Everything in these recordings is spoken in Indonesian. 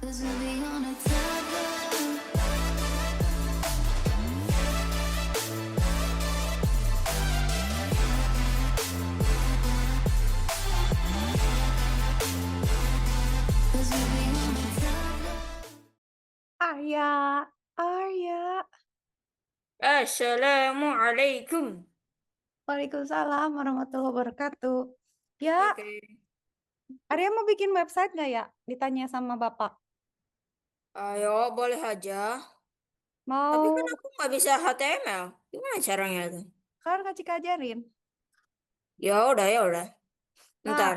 Arya, Arya. Assalamualaikum. Waalaikumsalam warahmatullahi wabarakatuh. Ya, Oke. Arya mau bikin website nggak ya? Ditanya sama Bapak. Ayo, boleh aja. Tapi kan Mau, aku nggak bisa HTML. Gimana caranya tuh? kan Kak Cika ajarin. Ya udah, ya udah. Nah, Ntar.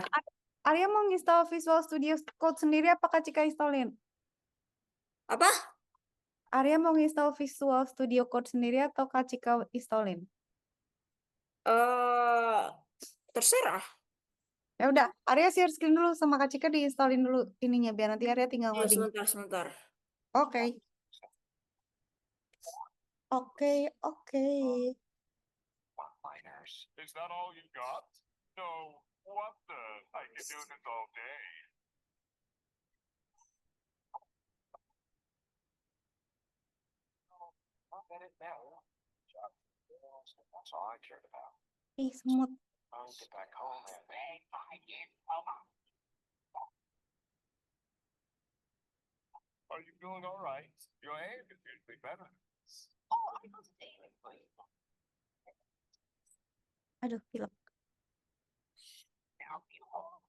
Arya mau install Visual Studio Code sendiri apa Kak Cika installin? Apa? Arya mau install Visual Studio Code sendiri atau Kak Cika installin? Eh, terserah. Ya udah, Arya share screen dulu sama Kak Cika diinstalin dulu ininya biar nanti Arya tinggal Ya, ngoding. sebentar, sebentar. Oke. Oke, oke. Miners. Is that all you got? No. What the? I can do this all day. I'll get it now. That's all I cared about. Ih, semut. I'll get back home and Are you feeling all right? Your hand is usually better. Oh, I was aiming for you. Aduh, pilek. Now be home.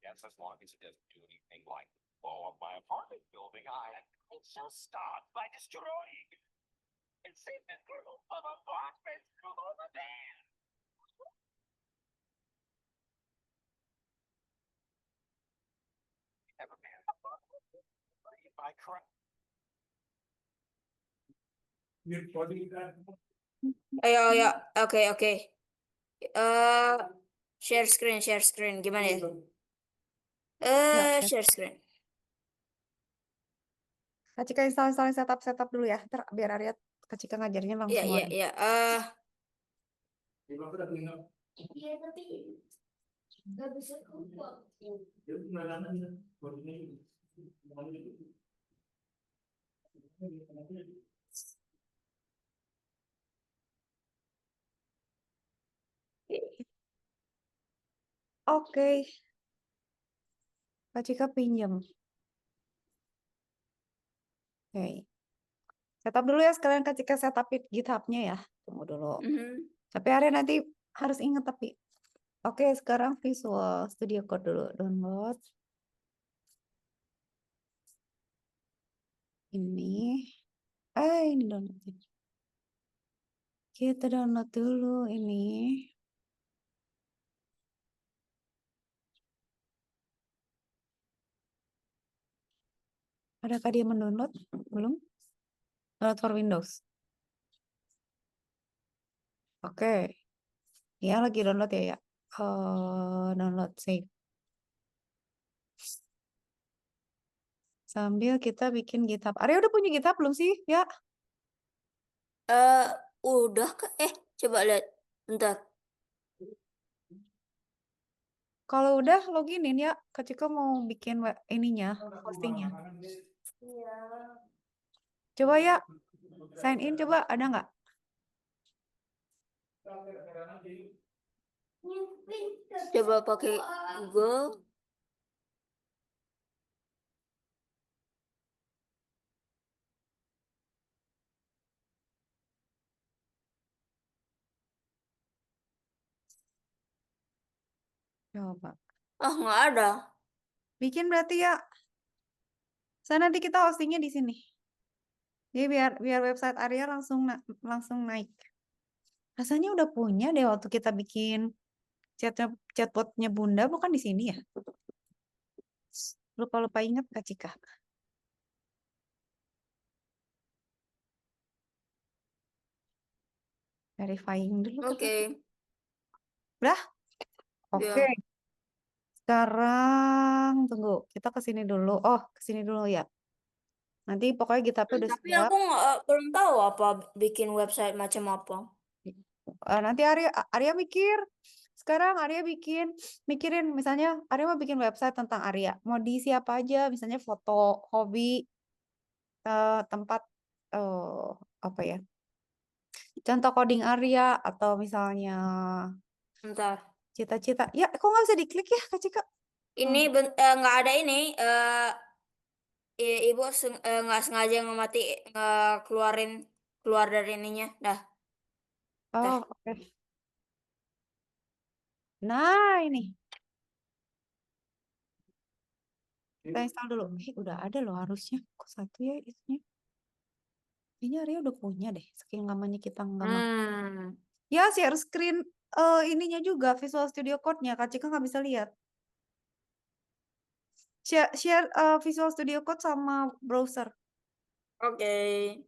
Yes, as long as it doesn't do anything like blow up my apartment building, I shall start by destroying and save this group of apartments from over there. Never mind. If I cry. Ayo, ayo. Oke, oke. Eh, share screen, share screen. Gimana ya? Ya, Share screen. Kak Cika install setup dulu ya. Ntar biar Arya Kak Cika ngajarnya Iya, langsung iya, ngoding. iya. Iya, tapi nggak bisa keluar. Oke, Kak Cika pinjam. Oke. Setup dulu ya sekalian Kak Cika setup GitHub-nya ya. Tunggu dulu. Tapi Arya nanti harus ingat tapi. Oke, sekarang Visual Studio Code dulu. Download. Ini download. Kita download dulu ini. Adakah dia mendownload? Belum? Download for Windows. Oke. Ya, lagi download ya. Download save. Sambil kita bikin GitHub. Arya udah punya GitHub belum sih? Ya. Udah ke? Coba lihat. Bentar. Kalau udah loginin ya. Kak Cika mau bikin ininya, postingnya. Iya. Coba ya. Sign in coba. Ada nggak? Coba pakai Google. Coba. Nggak ada. Bikin berarti ya. Saya nanti kita hostingnya di sini. Jadi biar website Arya langsung naik. Rasanya udah punya deh waktu kita bikin chatbotnya Bunda, bukan di sini ya? Lupa-lupa ingat Kak Cika. Verifying dulu. Oke. Udah? Oke. Ya. Sekarang tunggu, kita ke sini dulu. Oh, ke sini dulu ya. Nanti pokoknya GitHub udah Tapi siap. aku belum tahu apa bikin website macam apa. Nanti Arya mikir. Sekarang Arya mikirin misalnya Arya mau bikin website tentang Arya. Mau diisi apa aja, misalnya foto, hobi, tempat apa ya? Contoh coding Arya atau misalnya Bentar. cita-cita. Ya, kok nggak bisa diklik ya, Kak Cika? Ini nggak ada ini. Ibu nggak sengaja keluar dari ininya. Dah. Oh, oke. Nah, ini. Kita install dulu. Udah ada loh harusnya. Kok satu ya itunya? Ini Arya udah punya deh. Saking lamanya kita nggak Ya, share screen ininya juga, Visual Studio Code-nya. Kak Cika nggak bisa lihat. Share Visual Studio Code sama browser. Oke.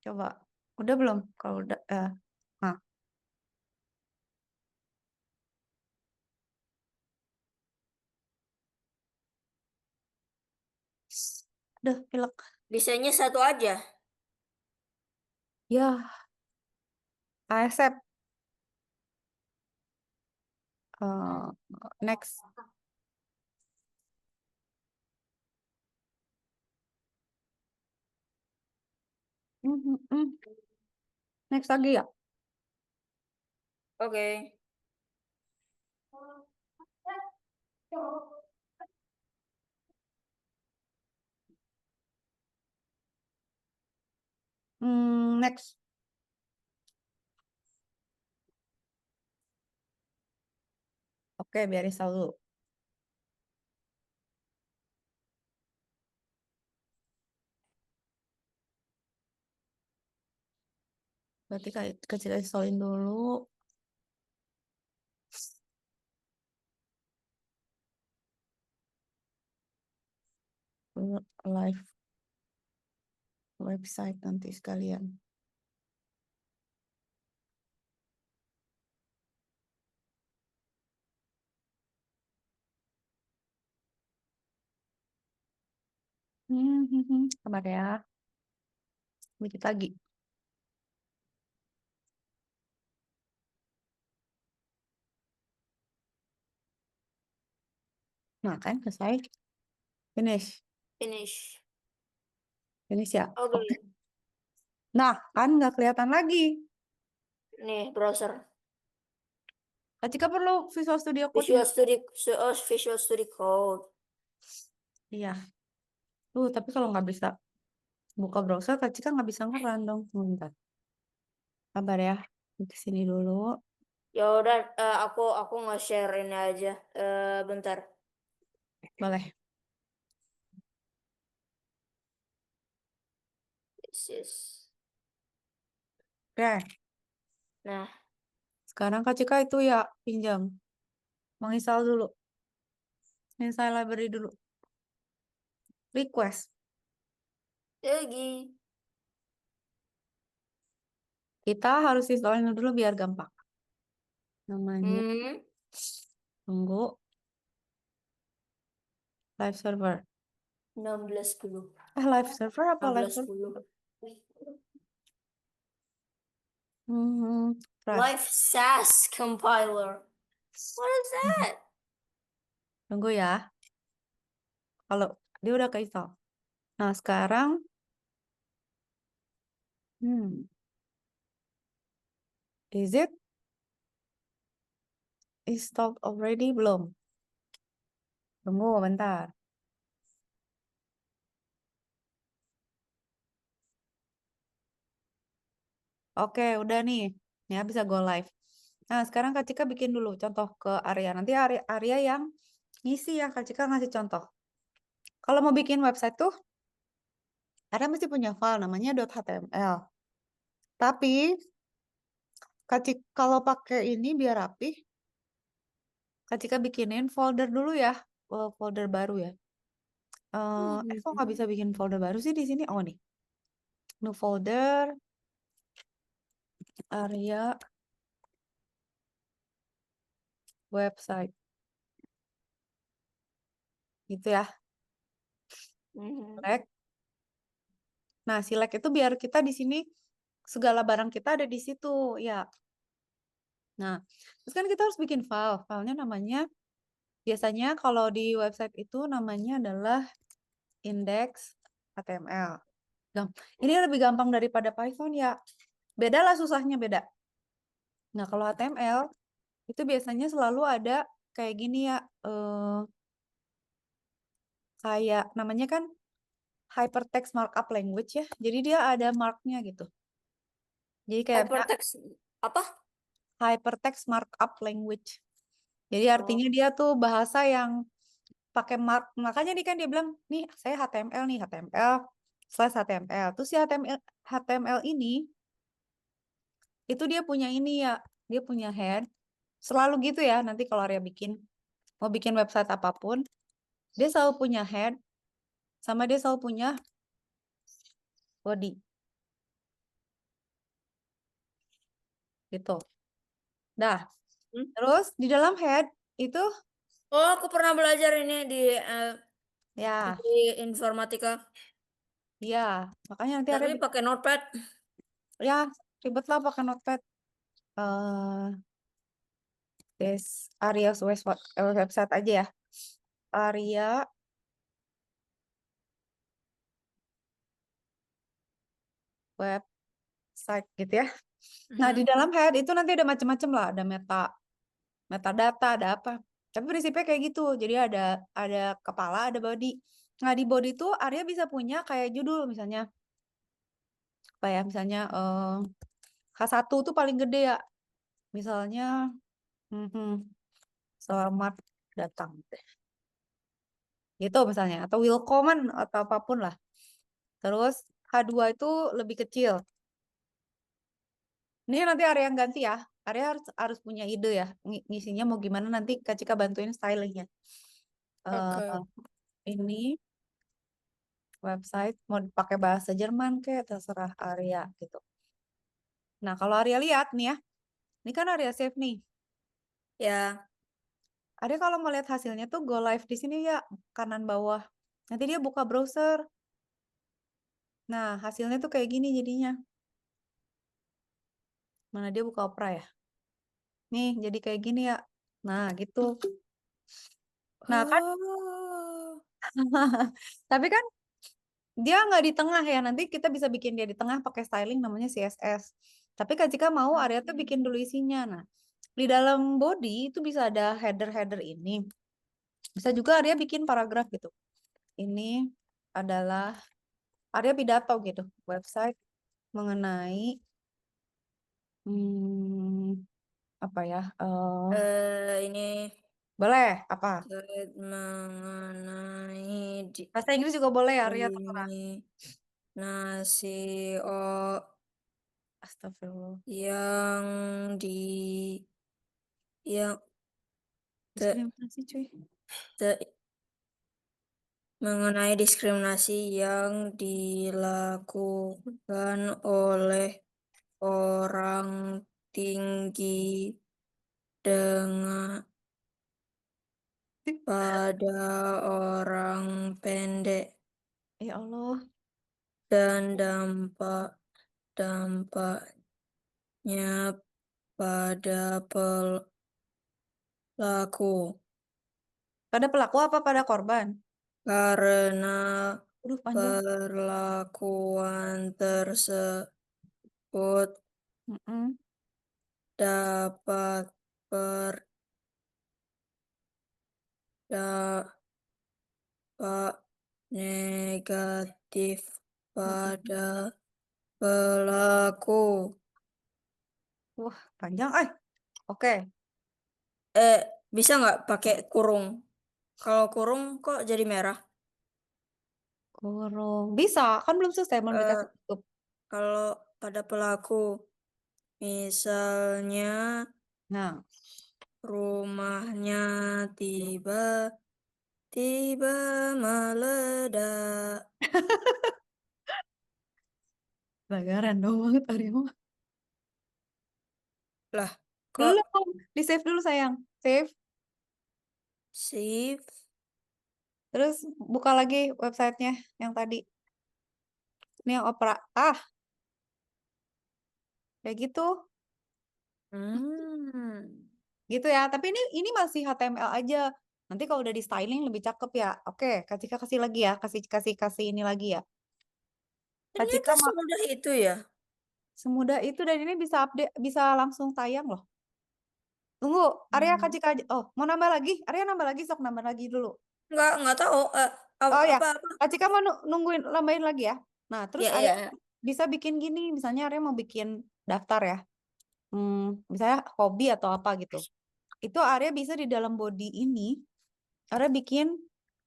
Coba. Udah belum? Kalau udah, nah. Udah, pilek. Desainnya satu aja. Ya. Accept. Next. Next lagi ya? Oke. Next. Oke, biar install dulu. Berarti kecil installin dulu. Live website nanti sekalian. Sabar ya. Dikit lagi. Nah, kan selesai. Finish. Finish ya. Oke. Nah, kan nggak kelihatan lagi. Nih, browser. Ketika perlu Visual Studio Code. Visual Studio Code. Iya. Tapi kalau nggak bisa buka browser, Kak Cika nggak bisa ngeran dong. Bentar. Sabar ya. Ke sini dulu. Ya udah, aku nge-share ini aja. Bentar. Boleh. Oke. Nah. Sekarang Kak Cika itu ya pinjam. Menginstal dulu. Install library dulu. Request. Lagi. Kita harus installin dulu biar gampang. Namanya. Tunggu. Live server. 16 live server apa live server? 16 Live SAS compiler. What is that? Tunggu ya. Kalau dia udah keinstall. Nah, sekarang is it installed already? Belum. Tunggu bentar. Oke, udah nih. Ya, bisa go live. Nah, sekarang Kak Cika bikin dulu contoh ke Arya. Nanti Arya yang ngisi ya, Kak Cika ngasih contoh. Kalau mau bikin website tuh, Arya mesti punya file namanya .html. Tapi kalau pakai ini biar rapi, Kak bikinin folder dulu ya, folder baru ya. Kok nggak bisa bikin folder baru sih di sini? Oh nih, new folder, area, website, gitu ya. Select. Nah, select itu biar kita di sini segala barang kita ada di situ ya. Nah, terus kan kita harus bikin file. Filenya namanya biasanya kalau di website itu namanya adalah index.html. Ini lebih gampang daripada Python ya. Beda lah susahnya beda. Nah, kalau HTML itu biasanya selalu ada kayak gini ya. Kayak namanya kan hypertext markup language ya. Jadi dia ada marknya gitu. Jadi kayak Hypertext apa? hypertext markup language. Jadi artinya dia tuh bahasa yang pakai mark. Makanya nih kan dia bilang, nih saya HTML nih, HTML/HTML. Terus si HTML ini, itu dia punya ini ya, dia punya head. Selalu gitu ya, nanti kalau Arya mau bikin website apapun, dia selalu punya head, sama dia selalu punya body. Gitu. Dah. Terus di dalam head itu, Oh, aku pernah belajar ini ya, di informatika, iya. Makanya nanti Arya tapi pakai notepad. ya ribet lah pakai notepad. This Arya website aja ya. Arya website gitu ya. Nah, di dalam head itu nanti ada macam-macam lah, ada metadata, ada apa. Tapi prinsipnya kayak gitu. Jadi ada kepala, ada body. Nah, di body itu Arya bisa punya kayak judul misalnya apa ya? Misalnya H1 tuh paling gede ya. Misalnya selamat datang. Gitu misalnya atau willkommen atau apapun lah. Terus H2 itu lebih kecil. Ini nanti Arya yang ganti ya. Arya harus punya ide ya. Ngisinya mau gimana nanti Kak Cika bantuin stylingnya. Oke. Ini website mau pakai bahasa Jerman kayak terserah Arya gitu. Nah, kalau Arya lihat nih ya. Ini kan Arya save nih. Ya. Arya kalau mau lihat hasilnya tuh go live di sini ya, kanan bawah. Nanti dia buka browser. Nah, hasilnya tuh kayak gini jadinya. Mana dia buka Opera ya? Nih, jadi kayak gini ya. Nah, gitu. Nah, kan tapi kan dia nggak di tengah ya. Nanti kita bisa bikin dia di tengah pakai styling namanya CSS. Tapi Kak Cika mau Arya tuh bikin dulu isinya. Nah, di dalam body itu bisa ada header-header ini. Bisa juga Arya bikin paragraf gitu. Ini adalah Arya pidato gitu. Website mengenai apa ya? Ini Boleh apa? mengenai Bahasa Inggris juga boleh ya, Arya terserah. ini nasi Astagfirullah. yang di yang Diskriminasi cuy. mengenai diskriminasi yang dilakukan oleh orang tinggi dengan pada orang pendek Ya Allah. dan dampaknya pada pelaku Pada pelaku apa pada korban? karena Panjang. perlakuan tersebut dapat berdampak negatif pada pelaku. Wah, panjang. Oke. Bisa nggak pakai kurung? Kalau kurung kok jadi merah? Kurung. Bisa, kan belum selesai, belum dikasih tutup. Kalau pada pelaku Misalnya Nah, rumahnya tiba-tiba meledak. agak random banget Arya mah. Lah, kok Belum, di save dulu sayang. Save, save? terus buka lagi websitenya yang tadi. Ini yang Opera. Kayak gitu. Gitu ya. Tapi ini masih HTML aja. Nanti kalau udah di styling lebih cakep ya. Oke, kasih lagi ya. Kasih ini lagi ya. Ternyata Kak semudah itu ya. semudah itu, dan ini bisa update, bisa langsung tayang loh. Tunggu, Arya Hmm. Kak aja. Oh, mau nambah lagi? Arya nambah lagi, sok nambah lagi dulu. Nggak tahu. Oh ya, Apa? Kak Cika mau nungguin nambahin lagi ya. Nah, terus Ya, Arya ya. bisa bikin gini, misalnya Arya mau bikin daftar ya. Misalnya hobi atau apa gitu. Itu Arya bisa di dalam body ini, Arya bikin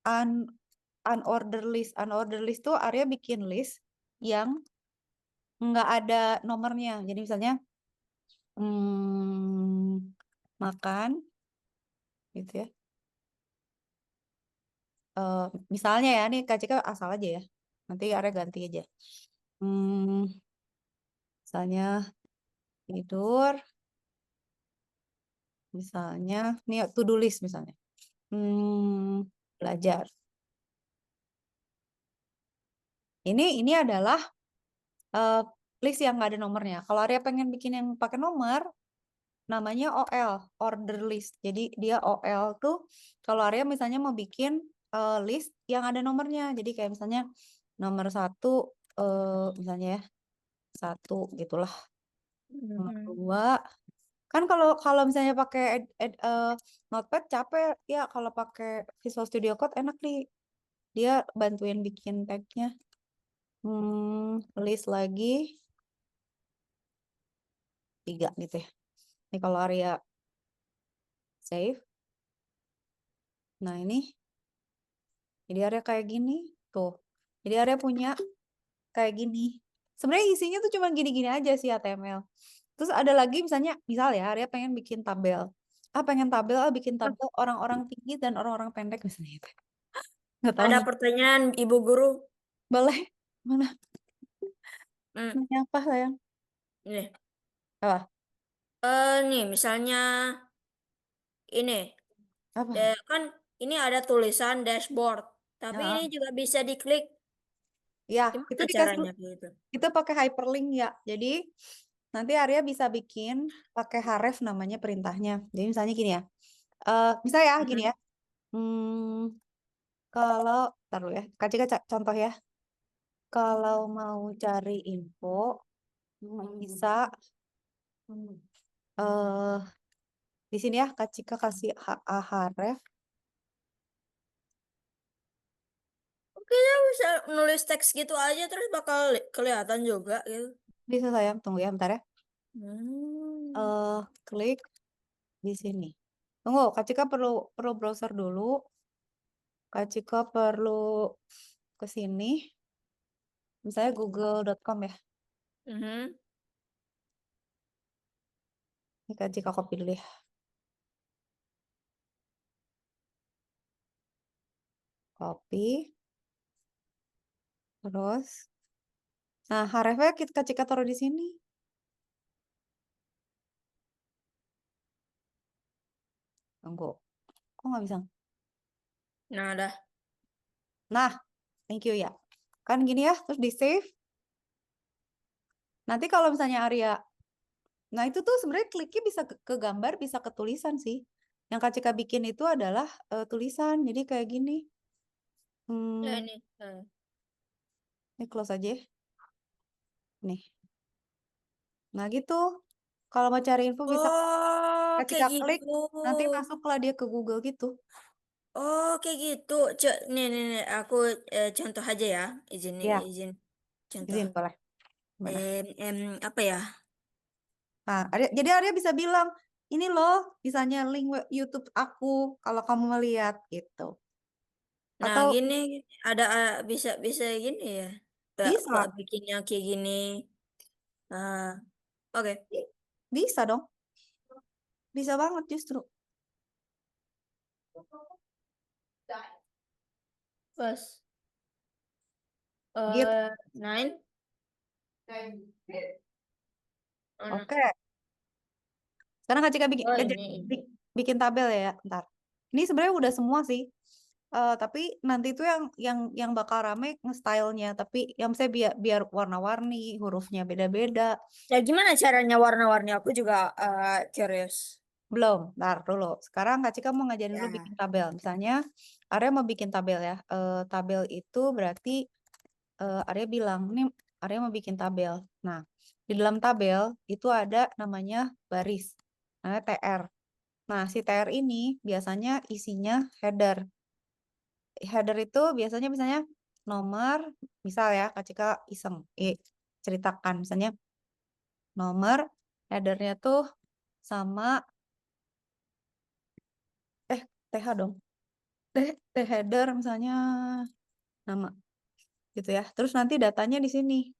un unorder list. Unorder list tuh Arya bikin list yang nggak ada nomornya. Jadi misalnya makan gitu ya. Misalnya ya, nih Kak Cika asal aja ya. Nanti Arya ganti aja. Misalnya tidur, misalnya nih to do list misalnya. Belajar. Ini adalah list yang nggak ada nomornya. Kalau Arya pengen bikin yang pakai nomor, namanya OL, order list. Jadi dia OL tuh kalau Arya misalnya mau bikin list yang ada nomornya. Jadi kayak misalnya nomor 1, misalnya ya 1 gitulah. Nomor 2, kan kalau misalnya pakai Notepad capek ya, kalau pakai Visual Studio Code enak nih. Dia bantuin bikin tagnya. List lagi 3 gitu ya. Ini kalau Arya save. Nah, ini. Jadi Arya kayak gini. Tuh. Jadi Arya punya kayak gini. Sebenarnya isinya tuh cuma gini-gini aja sih HTML. Terus ada lagi misalnya, misal ya Arya pengen bikin tabel. Pengen tabel, bikin tabel orang-orang tinggi dan orang-orang pendek misalnya gitu. Nggak tahu Ada nih. pertanyaan Ibu Guru. Boleh? Mana? Hmm, Nanya apa sayang? Nih. Apa? Nih misalnya ini Apa? kan ini ada tulisan dashboard, tapi Ya, ini juga bisa diklik. ya, itu Gimana dikasih caranya gitu? itu pakai hyperlink ya. Jadi nanti Arya bisa bikin pakai href namanya perintahnya. Jadi misalnya gini ya. Misalnya ya gini ya. Kalau taruh ya. Kak Cika contoh ya. Kalau mau cari info bisa di sini ya Kak Cika kasih href. Oke, ya bisa nulis teks gitu aja terus bakal kelihatan juga gitu. Bisa sayang, tunggu ya bentar ya. Hmm. Klik di sini. Tunggu, Kak Cika perlu browser dulu. Kak Cika perlu ke sini. Misalnya google.com ya. Ini Kak Cika copy dulu ya. Copy. Terus. Nah, hrefnya Kak Cika taruh di sini. Tunggu. Kok nggak bisa? Nah, dah. Nah, thank you ya. Kan gini ya, terus di save. Nanti kalau misalnya Arya, nah itu tuh sebenarnya kliknya bisa ke gambar, bisa ke tulisan sih. Yang Kak Cika bikin itu adalah tulisan, jadi kayak gini. Ya ini. Ini close aja ya. Nih. Nah gitu. Kalau mau cari info bisa Oh, Kak kayak Cika klik, gitu. nanti masuklah dia ke Google gitu. Oh, kayak gitu. Nih, aku contoh aja ya. Ya, Izin contoh. izin boleh. Mana? Apa ya? Nah, jadi Arya bisa bilang, ini loh, misalnya link YouTube aku kalau kamu melihat gitu. Nah, Atau gini ada bisa gini ya. bisa. Bikinnya kayak gini. Ah, oke. Bisa dong. Bisa banget justru. Plus. Gitu. 9. Oke. Sekarang Kak Cika bikin, Oh, ini. bikin tabel ya, ntar. Ini sebenarnya udah semua sih. Tapi nanti itu yang bakal rame nge-style-nya. Tapi yang saya biar warna-warni, hurufnya beda-beda. Ya gimana caranya warna-warni? Aku juga curious. Belum, ntar dulu. Sekarang Kak Cika mau ngajarin dulu Ya. bikin tabel. Misalnya, Arya mau bikin tabel ya. Tabel itu berarti Arya bilang, ini Arya mau bikin tabel. Nah, di dalam tabel itu ada namanya baris, namanya TR. Nah, si TR ini biasanya isinya header. Header itu biasanya misalnya nomor, misal ya, Kak Cika iseng, ceritakan. Misalnya nomor, headernya tuh sama, TH dong. T header misalnya nama, gitu ya. Terus nanti datanya di sini.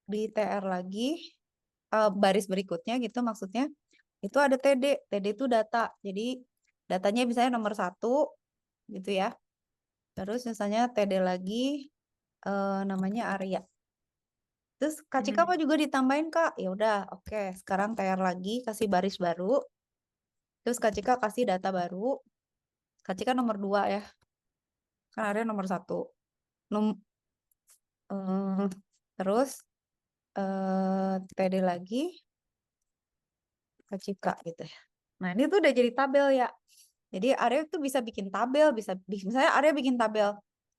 Di TR lagi, baris berikutnya gitu maksudnya, itu ada TD. TD itu data. Jadi datanya misalnya nomor 1 gitu ya. Terus misalnya TD lagi namanya Arya. Terus Kak Cika mau juga ditambahin Kak. Ya udah, oke. Sekarang TR lagi kasih baris baru. Terus Kak Cika kasih data baru. Kak Cika nomor 2 ya. Kan Arya nomor 1. Terus TD lagi Kak Cika gitu ya. Nah, ini tuh udah jadi tabel ya. Jadi Arya tuh bisa bikin tabel, bisa misalnya Arya bikin tabel.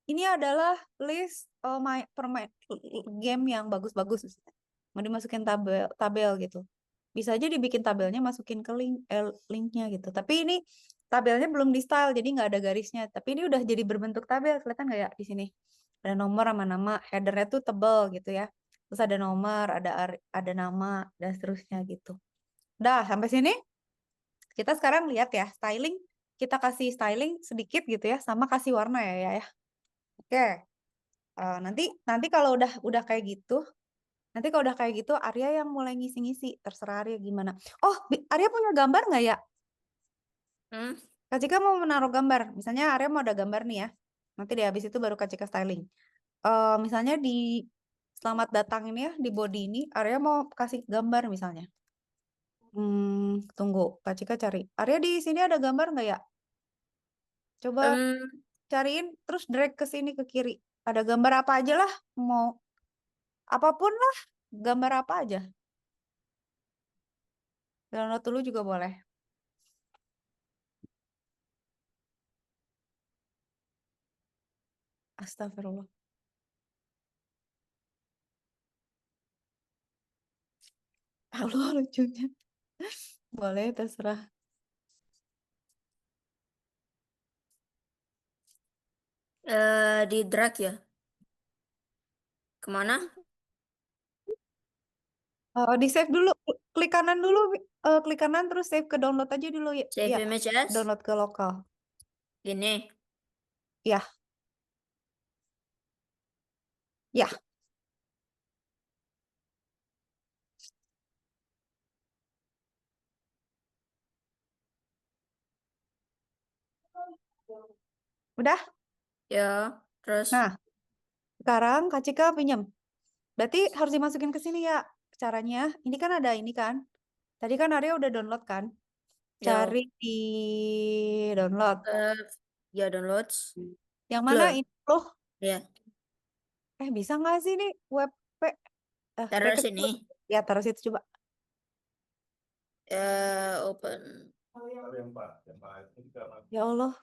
Ini adalah list game yang bagus-bagus misalnya. Mau dimasukin tabel gitu. Bisa aja dibikin tabelnya masukin ke linknya gitu. Tapi ini tabelnya belum di style jadi nggak ada garisnya. Tapi ini udah jadi berbentuk tabel, kelihatan nggak ya di sini? Ada nomor sama nama, headernya tuh tebel gitu ya. Terus ada nomor, ada nama dan seterusnya gitu. Udah sampai sini. Kita sekarang lihat ya styling. Kita kasih styling sedikit gitu ya, sama kasih warna ya. Oke. Nanti kalau udah kayak gitu, Arya yang mulai ngisi-ngisi. Terserah Arya gimana. Oh, Arya punya gambar nggak ya? Kak Cika mau menaruh gambar. Misalnya Arya mau ada gambar nih ya. Nanti deh habis itu baru Kak Cika styling. Misalnya di selamat datang ini ya, di body ini, Arya mau kasih gambar misalnya. Tunggu, Kak Cika cari. Arya di sini ada gambar nggak ya? Coba cariin, terus drag ke sini ke kiri. Ada gambar apa aja lah, mau apapun lah, gambar apa aja. Download dulu juga boleh. Astagfirullah. Allah lucunya. Boleh, terserah. Di drag ya. Kemana? Di save dulu, klik kanan dulu, klik kanan terus save ke download aja dulu ya. Save Ya, image as. download ke lokal. Gini. Ya. Ya. Udah? Ya. Terus. Nah, sekarang Kak Cika pinjam. Berarti harus dimasukin ke sini ya caranya. Ini kan ada ini kan. Tadi kan Arya udah download kan. Cari di download. Ya downloads. Yang mana Loh. ini loh? Ya. Bisa nggak sih nih WP? Taruh sini. Ya, taruh situ coba. Open. Ya Allah.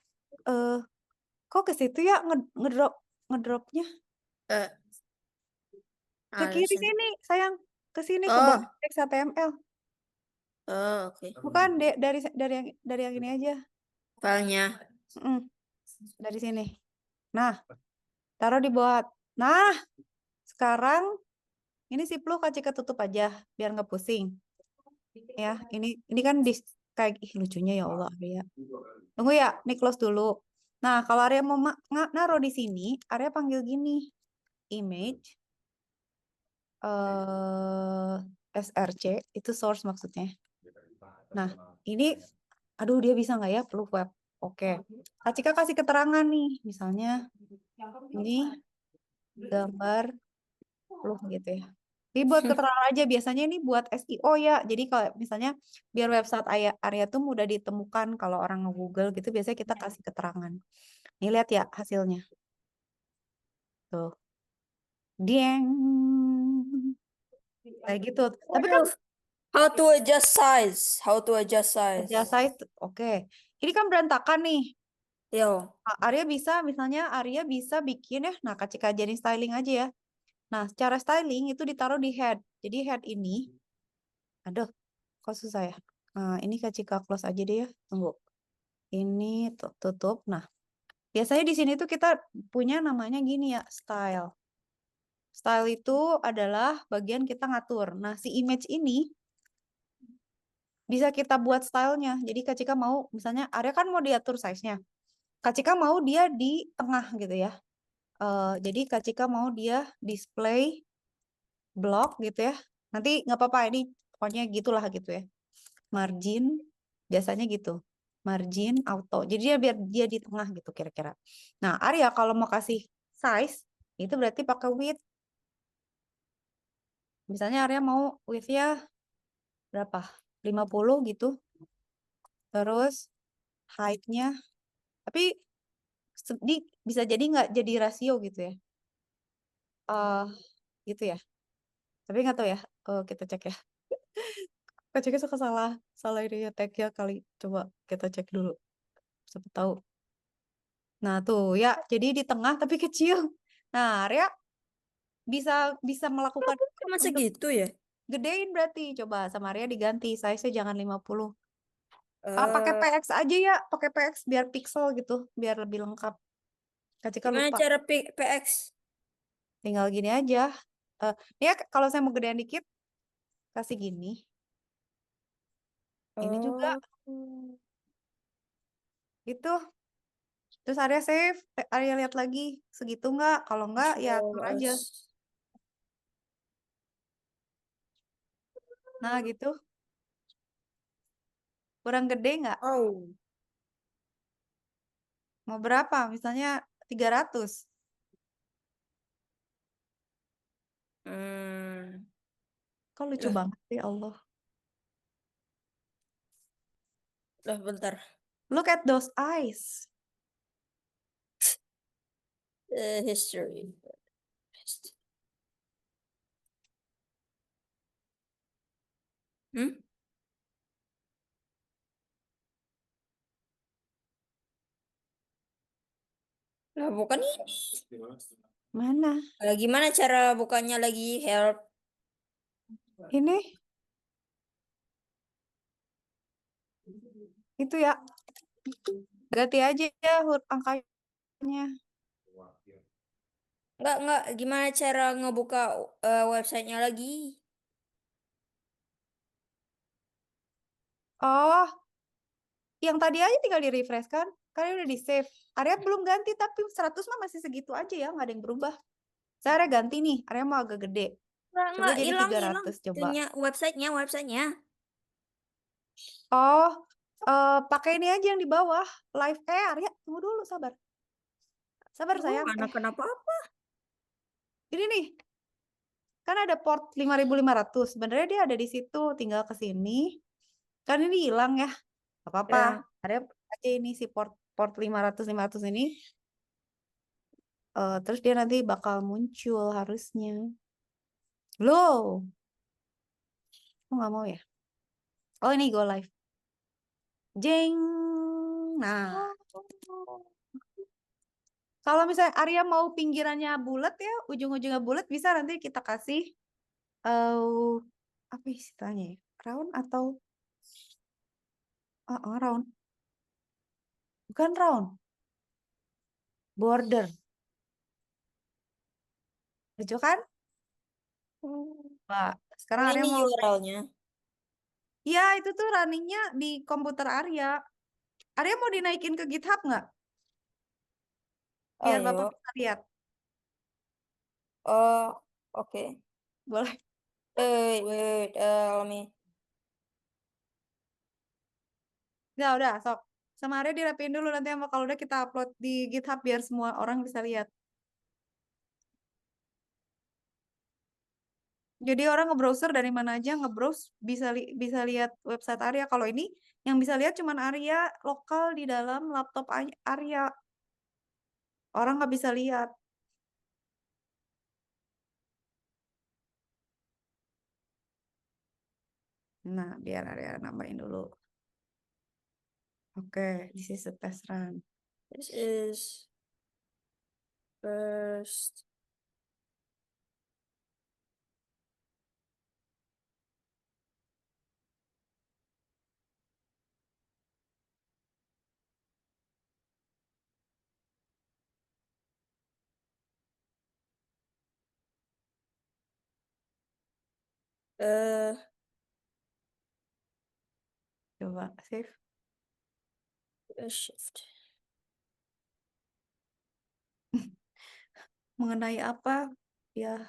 Kok ke situ ya ngedropnya? Ke kiri sini, sayang. Ke sini ke bawah XHTML. Oke. Bukan dari yang ini aja. Filenya. Dari sini. Nah, taruh di bawah. Nah, sekarang ini si Plu Kak Cika tutup aja biar nggak pusing. Ya, ini kan kayak lucunya ya Allah Arya. Tunggu ya, ini close dulu. Nah, kalau Arya mau naruh di sini, Arya panggil gini. Image src itu source maksudnya. Nah, ini aduh dia bisa nggak ya proof web? Oke. Kak Cika kasih keterangan nih, misalnya ini gambar proof gitu ya. Ini buat keterangan aja, biasanya ini buat SEO ya. Jadi kalau misalnya biar website Arya tuh mudah ditemukan kalau orang nge-Google gitu, biasanya kita kasih keterangan. Nih lihat ya hasilnya. Tuh. Dieng. Kayak gitu. Tapi kan How to adjust size? How to adjust size? adjust size, oke. Ini kan berantakan nih. Yo. Arya bisa, misalnya Arya bisa bikin ya. Nah, Kak Cika ajarin styling aja ya. Nah, secara styling itu ditaruh di head. Jadi head ini, aduh, kok susah ya. Nah, ini Kak Cika close aja deh ya. Tunggu. Ini tutup. Nah, biasanya di sini tuh kita punya namanya gini ya, style. Style itu adalah bagian kita ngatur. Nah, si image ini bisa kita buat stylenya. Jadi Kak Cika mau, misalnya Arya kan mau diatur size-nya. Kak Cika mau dia di tengah gitu ya. Jadi Kak Cika mau dia display block gitu ya. Nanti nggak apa-apa, ini pokoknya gitulah gitu ya. Margin, biasanya gitu. Margin auto. Jadi dia biar dia di tengah gitu kira-kira. Nah, Arya kalau mau kasih size, itu berarti pakai width. Misalnya Arya mau width-nya berapa? 50 gitu. Terus height-nya. Tapi bisa jadi nggak jadi rasio gitu ya. Gitu ya. Tapi nggak tahu ya. Kita cek ya. Kak Cika suka salah ini ya tag ya kali. Coba kita cek dulu. Siapa tahu. Nah, tuh ya, jadi di tengah tapi kecil. Nah, Arya bisa melakukan Cuma untuk segitu ya? gedein berarti. Coba sama Arya diganti size-nya jangan 50. Pakai Eh, PX aja ya, pakai PX biar pixel gitu, biar lebih lengkap. Kak Cika gimana lupa. cara PX? Tinggal gini aja. Ya kalau saya mau gedein dikit, kasih gini. Ini juga Oh. gitu. Terus Arya save, Arya lihat lagi segitu nggak? Kalau nggak ya atur aja. Nah gitu. Kurang gede nggak? Oh. Mau berapa? Misalnya 300. Kok lucu Lah, banget sih Allah. bentar. Look at those eyes. History. Hmm? Lah, bukan ini. Mana? Gimana cara bukannya lagi help? Ini? Itu ya. Ganti aja ya huruf angkanya. Enggak. Gimana cara ngebuka websitenya lagi? Oh, yang tadi aja tinggal di refresh kan? Kan udah di save. Arya belum ganti tapi 100 mah masih segitu aja ya, nggak ada yang berubah. Saya Arya ganti nih, Arya mau agak gede. Coba Enggak, jadi hilang 300 coba. websitenya. Oh, pakai ini aja yang di bawah. Live Arya, tunggu dulu, sabar. Sabar sayang. Kenapa? Ini nih. Kan ada port 5500. Sebenarnya dia ada di situ, tinggal ke sini. Kan ini hilang ya. Gak apa-apa. Ya. Ada aja ini si port 500 ini. Terus dia nanti bakal muncul harusnya. Loh. Aku nggak mau ya. Oh, ini go live. Jeng. Nah. Kalau misalnya Arya mau pinggirannya bulat ya, ujung-ujungnya bulat, bisa nanti kita kasih apa istilahnya ya? Round atau round. Bukan round. Border. Lucu kan? Pak, sekarang Arya Ini mau. URL-nya. Ya, itu tuh runningnya di komputer Arya. Arya mau dinaikin ke GitHub nggak? Biar Bapak Ayo. bisa lihat. Oh, oke. Boleh. wait, let me. Udah, sok. Sama Arya dirapiin dulu nanti sama kalau udah kita upload di GitHub biar semua orang bisa lihat. Jadi orang ngebrowser dari mana aja ngebrowse bisa lihat website Arya. Kalau ini yang bisa lihat cuman Arya lokal di dalam laptop Arya. Orang nggak bisa lihat. Nah, biar Arya nambahin dulu. Oke, this is a test run. This is first. Coba save. Shift. Mengenai apa? Ya,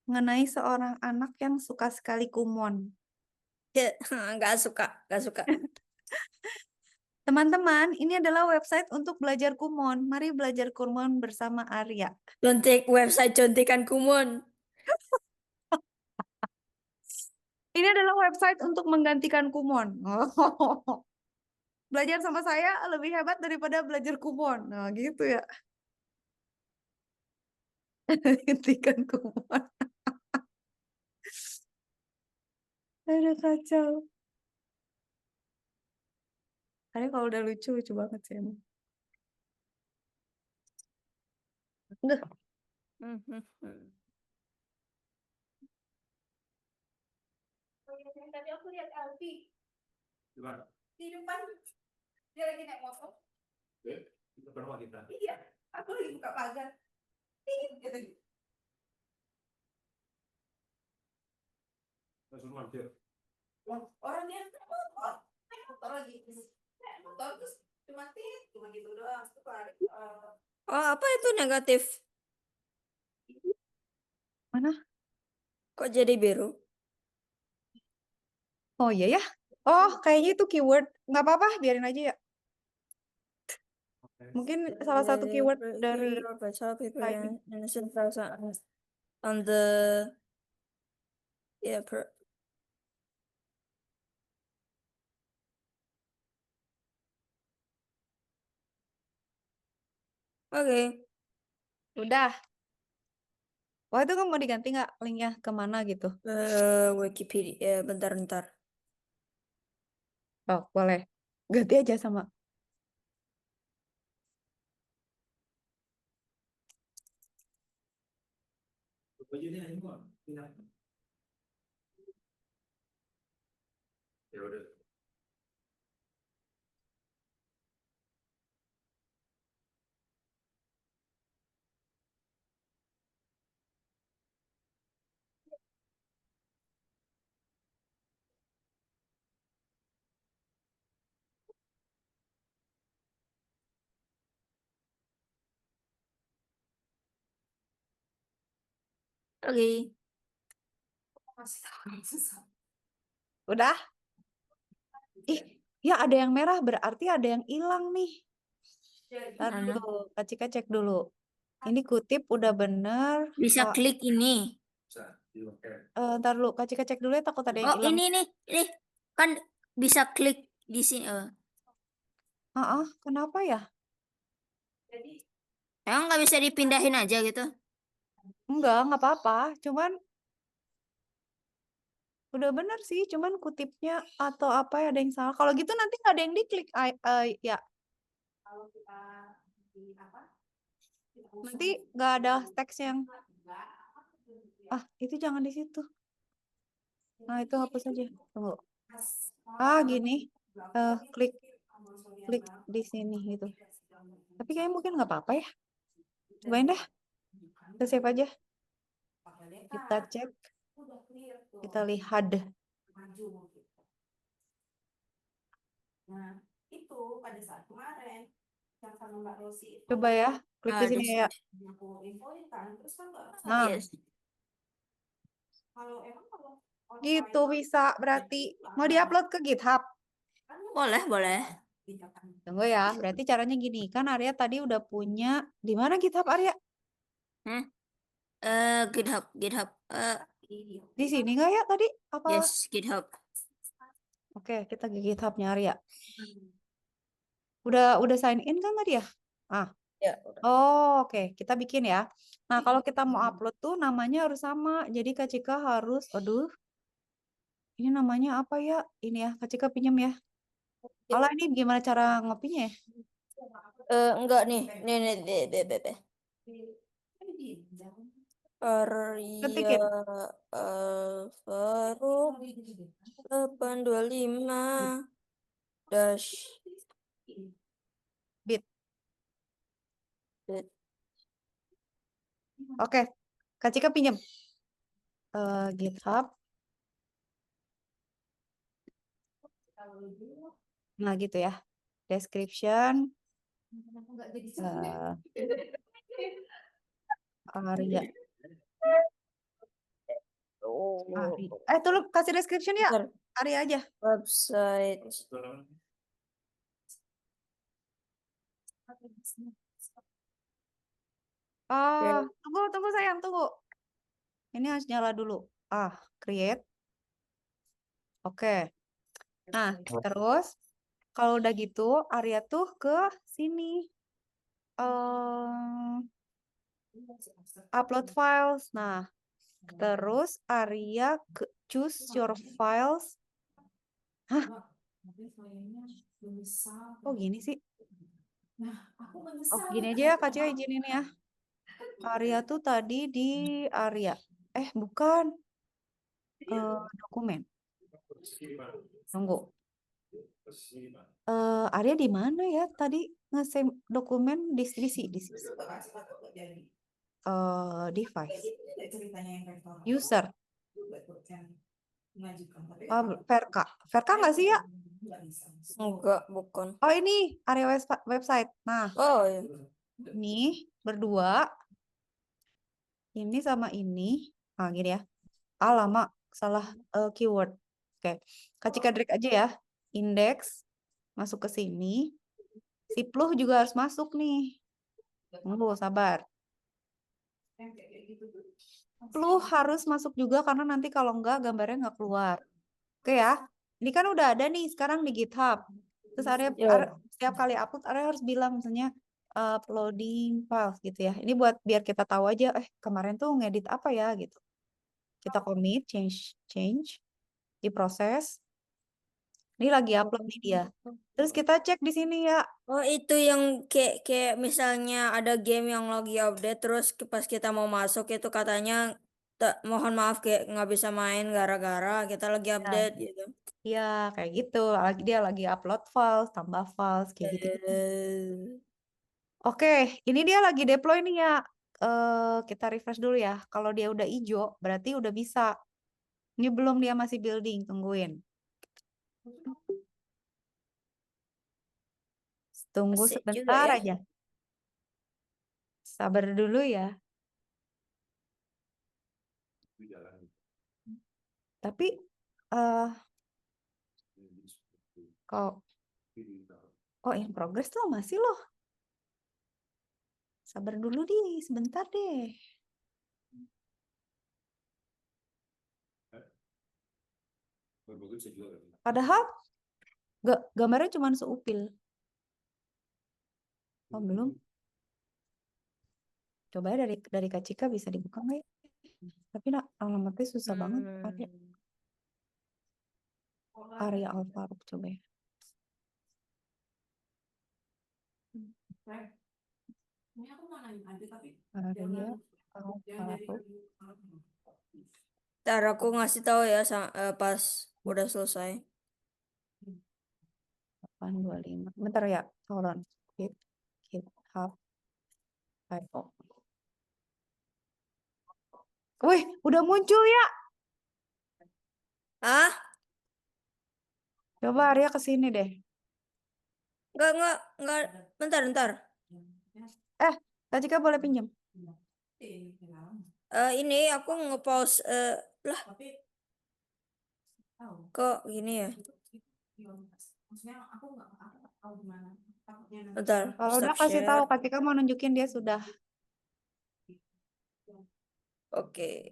mengenai seorang anak yang suka sekali kumon. Ya, nggak suka. Teman-teman, ini adalah website untuk belajar kumon. Mari belajar kumon bersama Arya. Contek website contekan kumon. Ini adalah website untuk menggantikan kumon. Belajar sama saya lebih hebat daripada belajar kumon. Nah, gitu ya. Gantikan kumon. Aduh, kacau. Karena kalau udah lucu, lucu banget sih emang. Udah. Tadi aku lihat Alfi di depan, dia lagi naik motor. Iya, aku lagi buka pagar. Gitu. Orang dia naik motor lagi, naik motor terus cuma gitu doang. Oh, apa itu negatif? Mana? Kok jadi biru? Oh iya ya. Oh, kayaknya itu keyword. Nggak apa-apa, biarin aja ya. Mungkin salah satu keyword dari typing. On the Oke. Udah. Wah, itu kan mau diganti nggak linknya kemana gitu? Wikipedia, bentar. Oh, boleh. Ganti aja sama. Oke. Udah? Ih, ya ada yang merah berarti ada yang hilang nih. Ntar dulu, Kak Cika cek dulu. Ini kutip udah bener. Bisa klik ini. Ntar dulu, Kak Cika cek dulu ya, takut ada yang Oh, hilang. ini kan bisa klik di sini. Kenapa ya? Emang nggak bisa dipindahin aja gitu? Nggak apa-apa. Cuman udah bener sih, cuman kutipnya atau apa ya ada yang salah. Kalau gitu nanti nggak ada yang diklik. Ya. Kalau kita nanti nggak ada teks yang itu jangan di situ. Nah, itu hapus aja. Tunggu. Gini. Klik di sini gitu. Tapi kayaknya mungkin nggak apa-apa ya. Cobain dah. Kita save aja. Kita cek. Kita lihat. Nah, itu pada saat kemarin yang sama Mbak Rosi itu. Coba ya, klik di sini ya. Nah, Gitu bisa berarti. Mau diupload ke GitHub? Boleh. Tunggu ya, berarti caranya gini. Kan Arya tadi udah punya. Di mana GitHub Arya? GitHub. Di sini nggak ya tadi? Apa? Yes, GitHub. Oke, kita ke GitHub-nya Arya. Udah sign in kan tadi ya? Ah. Ya. Oh, oke. Kita bikin ya. Nah, kalau kita mau upload tuh namanya harus sama. Jadi Kak Cika harus, aduh. Ini namanya apa ya? Ini ya, Kak Cika pinjam ya. Alah, ini gimana cara ngopinya ya? Enggak nih. Nih. Arya Ketikin. Alvaro 825 dash Bit. bit. Oke. Kak Cika pinjam. GitHub. Nah, gitu ya. Description. Arya. Tolong kasih description ya. Bentar. Arya aja. Website. Tunggu sayang, tunggu. Ini harus nyala dulu. Create. Oke. Nah, terus kalau udah gitu, Arya tuh ke sini. Upload files. Nah, terus Arya choose your files. Hah? Oh, gini sih. Oh, gini aja ya, Kak Cika izinin ya. Arya tuh tadi di Arya. Bukan. Dokumen. Tunggu. Arya di mana ya tadi nge-save dokumen di sini. Device. User. Verka. Verka nggak sih ya? Enggak, bukan. Oh, ini Arya website. Nah, Oh ya. ini berdua. Ini sama ini. Gini ya. Lama. Salah keyword. Oke. Kak Cika drag aja ya. Index. Masuk ke sini. Si pluh juga harus masuk nih. Tunggu, sabar. Pluh harus masuk juga karena nanti kalau enggak gambarnya nggak keluar. Oke ya. Ini kan udah ada nih sekarang di GitHub. Terus Arya setiap kali upload Arya harus bilang misalnya uploading files gitu ya. Ini buat biar kita tahu aja kemarin tuh ngedit apa ya gitu. Kita commit, change, diproses. Ini lagi upload nih dia. Terus kita cek di sini ya. Oh, itu yang kayak misalnya ada game yang lagi update terus pas kita mau masuk itu katanya mohon maaf kayak nggak bisa main gara-gara kita lagi update gitu. Iya, kayak gitu. Dia lagi upload files, tambah files kayak gitu. Oke, ini dia lagi deploy nih ya. Kita refresh dulu ya. Kalau dia udah hijau, berarti udah bisa. Ini belum, dia masih building, tungguin. Tunggu Asik sebentar juga ya. aja. Sabar dulu ya. Tapi in progress tuh masih loh. Sabar dulu deh, sebentar deh. Padahal gambarnya cuma seupil. Oh, belum. Coba dari Kak Cika bisa dibuka nggak ya? Tapi alamatnya susah banget. Arya Alvaro, coba ya. Arya Alvaro. Ntar aku ngasih tahu ya pas udah selesai. 825. Bentar ya, hold on. GitHub. Wih, udah muncul ya. Coba Arya ke sini deh. Enggak. Bentar. Kak Cika boleh pinjam? Ini aku nge-pause Lah, kok gini ya? Bentar, Kalau udah stop kasih tahu, share. Kak Cika mau nunjukin dia sudah. Oke,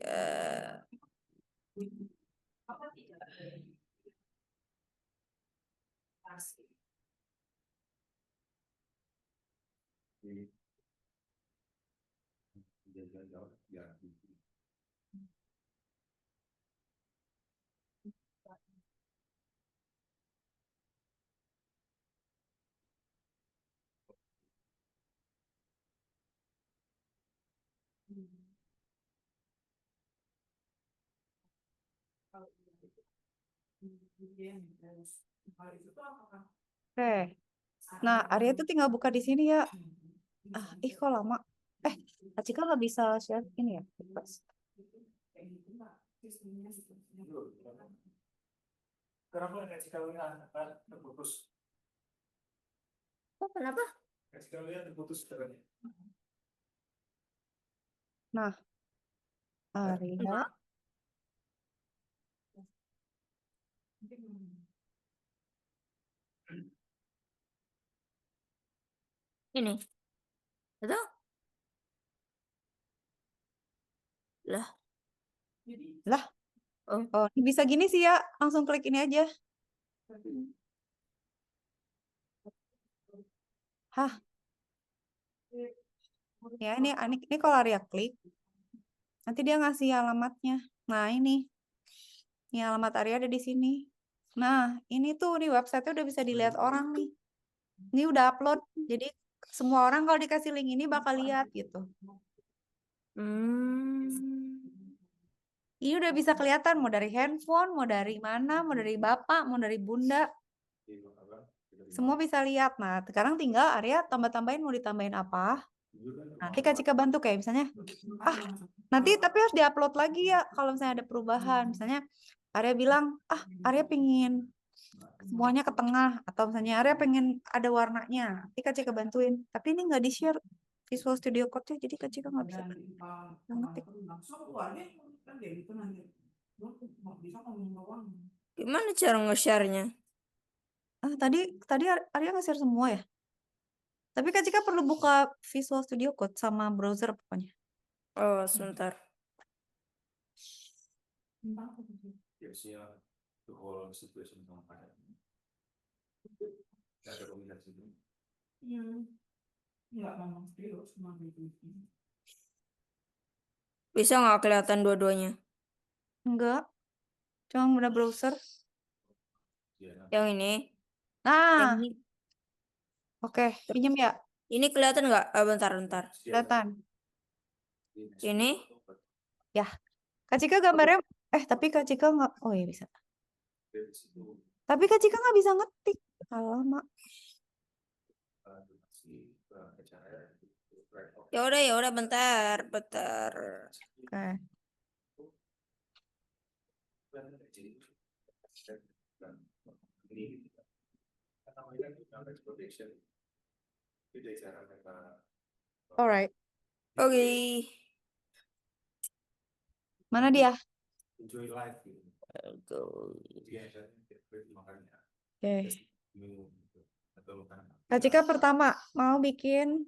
Oke. Nah, Arya tuh tinggal buka di sini ya. Kok lama? Kak Cika nggak bisa share ini ya? Kenapa nggak sih kalau terputus? oh, kenapa? Sekalian terputus katanya. Nah, Arya. Ini. Itu? Lah. Lah. Oh. Ini bisa gini sih ya. Langsung klik ini aja. Hah. Ya, ini kalau Arya klik, nanti dia ngasih alamatnya. Nah, ini. Ini alamat Arya ada di sini. Nah, ini tuh di website udah bisa dilihat orang nih. Ini udah upload. Jadi semua orang kalau dikasih link ini bakal lihat gitu. Ini udah bisa kelihatan mau dari handphone, mau dari mana, mau dari bapak, mau dari bunda. Semua bisa lihat. Nah, sekarang tinggal Arya tambah-tambahin mau ditambahin apa. Nanti Kak Cika bantu kayak misalnya, nanti tapi harus diupload lagi ya kalau misalnya ada perubahan. Misalnya Arya bilang, Arya pingin semuanya ke tengah. Atau misalnya Arya pengen ada warnanya. Nanti Kak Cika bantuin. Tapi ini nggak di-share Visual Studio Code-nya, jadi Kak Cika nggak bisa ngetik. Gimana cara nge-share-nya? Tadi Arya nge-share semua ya? Tapi Kak Cika perlu buka Visual Studio Code sama browser pokoknya. Oh, sebentar. Bisa nggak kelihatan dua-duanya? Enggak. Cuma udah browser. Yang ini? Nah, Yang ini. oke. Pinjem ya? Ini kelihatan nggak? Bentar. Kelihatan. Ini? Ya. Kak Cika gambarnya, tapi Kak Cika nggak, oh iya bisa. Tapi Kak Cika nggak bisa ngetik. Alamak. Ya udah, bentar. Oke. Alright. Oke. Mana dia? Oke. Kak Cika pertama mau bikin.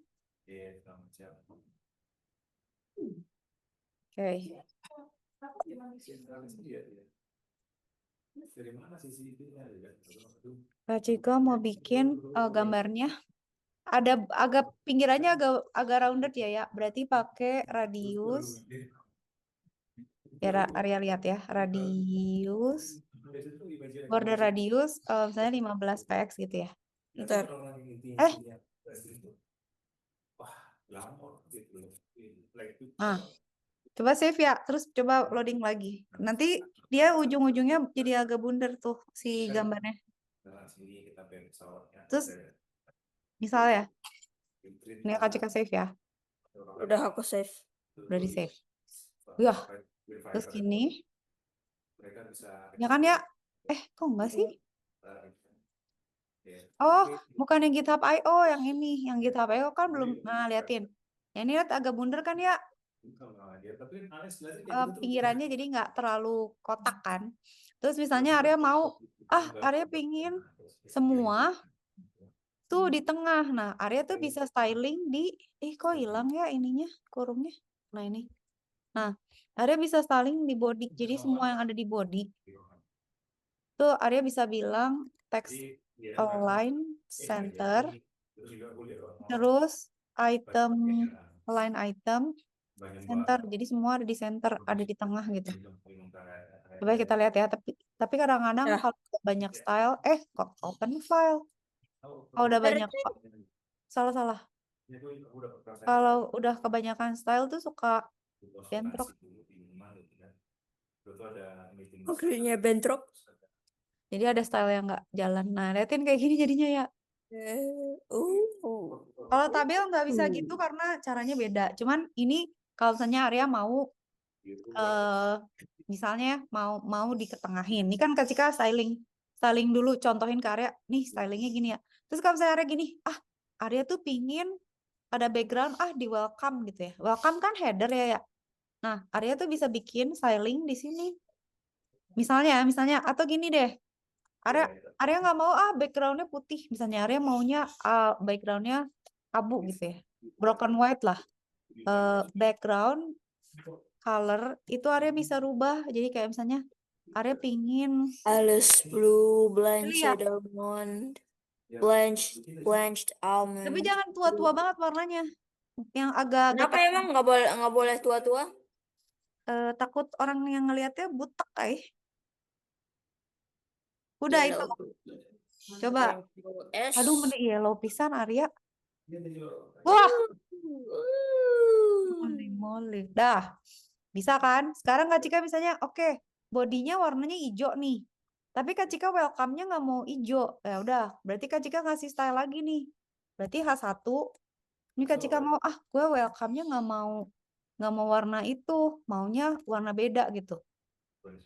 Oke. Kak Cika mau bikin gambarnya ada agak pinggirannya agak rounded ya. Berarti pakai radius. Ya Arya lihat ya, radius. Border radius misalnya 15 px gitu ya. Bentar. Coba save ya, terus coba loading lagi. Nanti dia ujung-ujungnya jadi agak bundar tuh si gambarnya. Terus misalnya, ini Kak Cika save ya. Udah aku save. Udah di save. Wah, terus gini. Ya kan ya? Kok enggak sih? Oh, bukan yang GitHub.io, yang ini. Yang GitHub.io kan belum, liatin. Ya ini lihat agak bundar kan ya? pinggirannya jadi nggak terlalu kotak kan. Terus misalnya Arya mau, Arya pingin semua tuh di tengah. Nah, Arya tuh bisa styling di, kok hilang ya ininya, kurungnya. Nah, ini. Nah, Arya bisa styling di body. Jadi semua yang ada di body. Tuh Arya bisa bilang text align center. Terus item, align item, center. Jadi semua ada di center, ada di tengah gitu. Coba kita lihat ya. Tapi kadang-kadang Ya. kalau banyak style, kok open file. Kalau udah banyak, salah. Kalau udah kebanyakan style tuh suka bentrok. Akhirnya bentrok. Jadi ada style yang nggak jalan. Nah, liatin kayak gini jadinya ya. Kalau tabel nggak bisa gitu karena caranya beda. Cuman ini kalau misalnya Arya mau misalnya mau diketengahin. Ini kan ketika styling dulu, contohin ke Arya, nih stylingnya gini ya. Terus kalau misalnya Arya gini, Arya tuh pingin ada background di welcome gitu ya. Welcome kan header ya. Nah, Arya tuh bisa bikin styling di sini. Misalnya atau gini deh. Arya nggak mau backgroundnya putih. Misalnya Arya maunya backgroundnya abu gitu ya. Broken white lah. Background color itu Arya bisa rubah. Jadi kayak misalnya Arya pingin Alice blue, Lihat. blanched almond, blanched almond. Tapi jangan tua-tua banget warnanya. Yang agak-agak Kenapa emang nggak boleh tua-tua? takut orang yang ngelihatnya butek Udah itu. Coba. Aduh, mending yellow pisan Arya. Wah, moli. Dah. Bisa kan? Sekarang Kak Cika misalnya, oke, bodinya warnanya hijau nih. Tapi Kak Cika welcome-nya nggak mau hijau. Ya udah, berarti Kak Cika ngasih style lagi nih. Berarti H1. Ini Kak Cika mau, gue welcome-nya nggak mau warna itu, maunya warna beda gitu.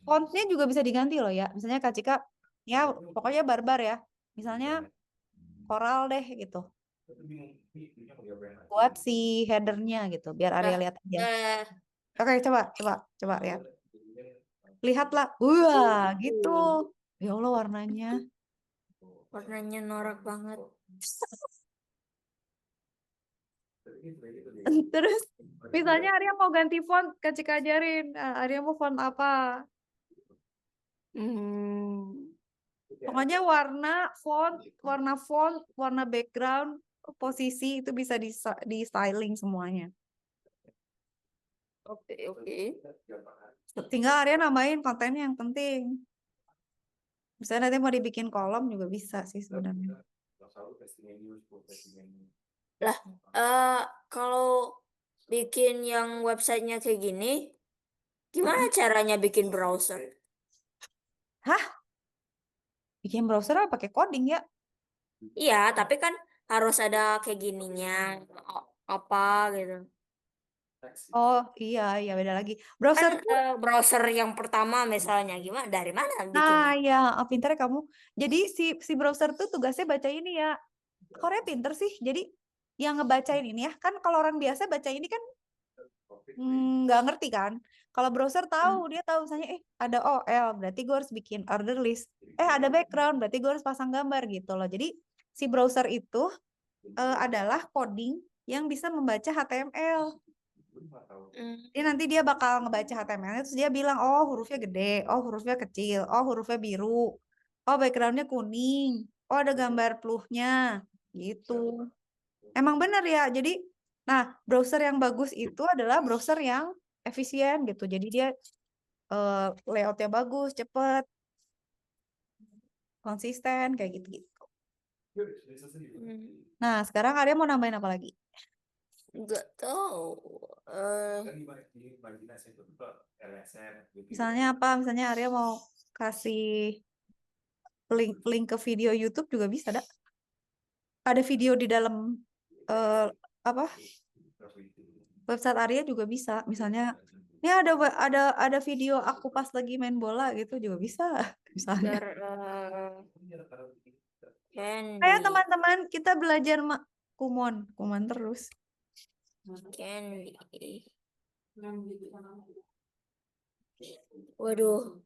Fontnya juga bisa diganti loh ya. Misalnya Kak Cika, ya pokoknya barbar ya. Misalnya koral deh gitu. Buat si headernya gitu, biar Arya lihat aja. Oke, coba lihat. Lihatlah, wah gitu. Ya Allah warnanya. Warnanya norak banget. Terus misalnya Arya mau ganti font, Kak Cika ajarin. Arya mau font apa? Pokoknya warna font, warna background, posisi itu bisa di styling semuanya. Oke. Tinggal Arya nambahin kontennya yang penting. Misalnya nanti mau dibikin kolom juga bisa sih sebenarnya. Lah, kalau bikin yang websitenya kayak gini, gimana caranya bikin browser? Bikin browser apa pakai coding ya? Iya, tapi kan harus ada kayak gininya, apa gitu. Oh iya beda lagi. Browser Kan browser yang pertama misalnya gimana? Dari mana Nah, bikinnya? ya, pinter kamu. Jadi si browser tuh tugasnya baca ini ya. Korea pinter sih. Jadi yang ngebacain ini ya, kan kalau orang biasa baca ini kan nggak ngerti kan. Kalau browser tahu, dia tahu misalnya ada OL, berarti gue harus bikin order list. Ada background, berarti gue harus pasang gambar gitu loh. Jadi si browser itu adalah coding yang bisa membaca HTML. Jadi nanti dia bakal ngebaca HTML terus dia bilang, oh hurufnya gede, oh hurufnya kecil, oh hurufnya biru, oh backgroundnya kuning, oh ada gambar pluhnya, gitu. Emang bener ya. Jadi, nah browser yang bagus itu adalah browser yang efisien gitu. Jadi dia layoutnya bagus, cepet, konsisten kayak gitu-gitu. Nah sekarang Arya mau nambahin apa lagi? Nggak tahu. Misalnya apa? Misalnya Arya mau kasih link ke video YouTube juga bisa, dah. Ada video di dalam website Arya juga bisa. Misalnya, ini ada video aku pas lagi main bola gitu juga bisa. Misalnya. Ayo teman-teman, kita belajar Kumon terus. Candy. Waduh.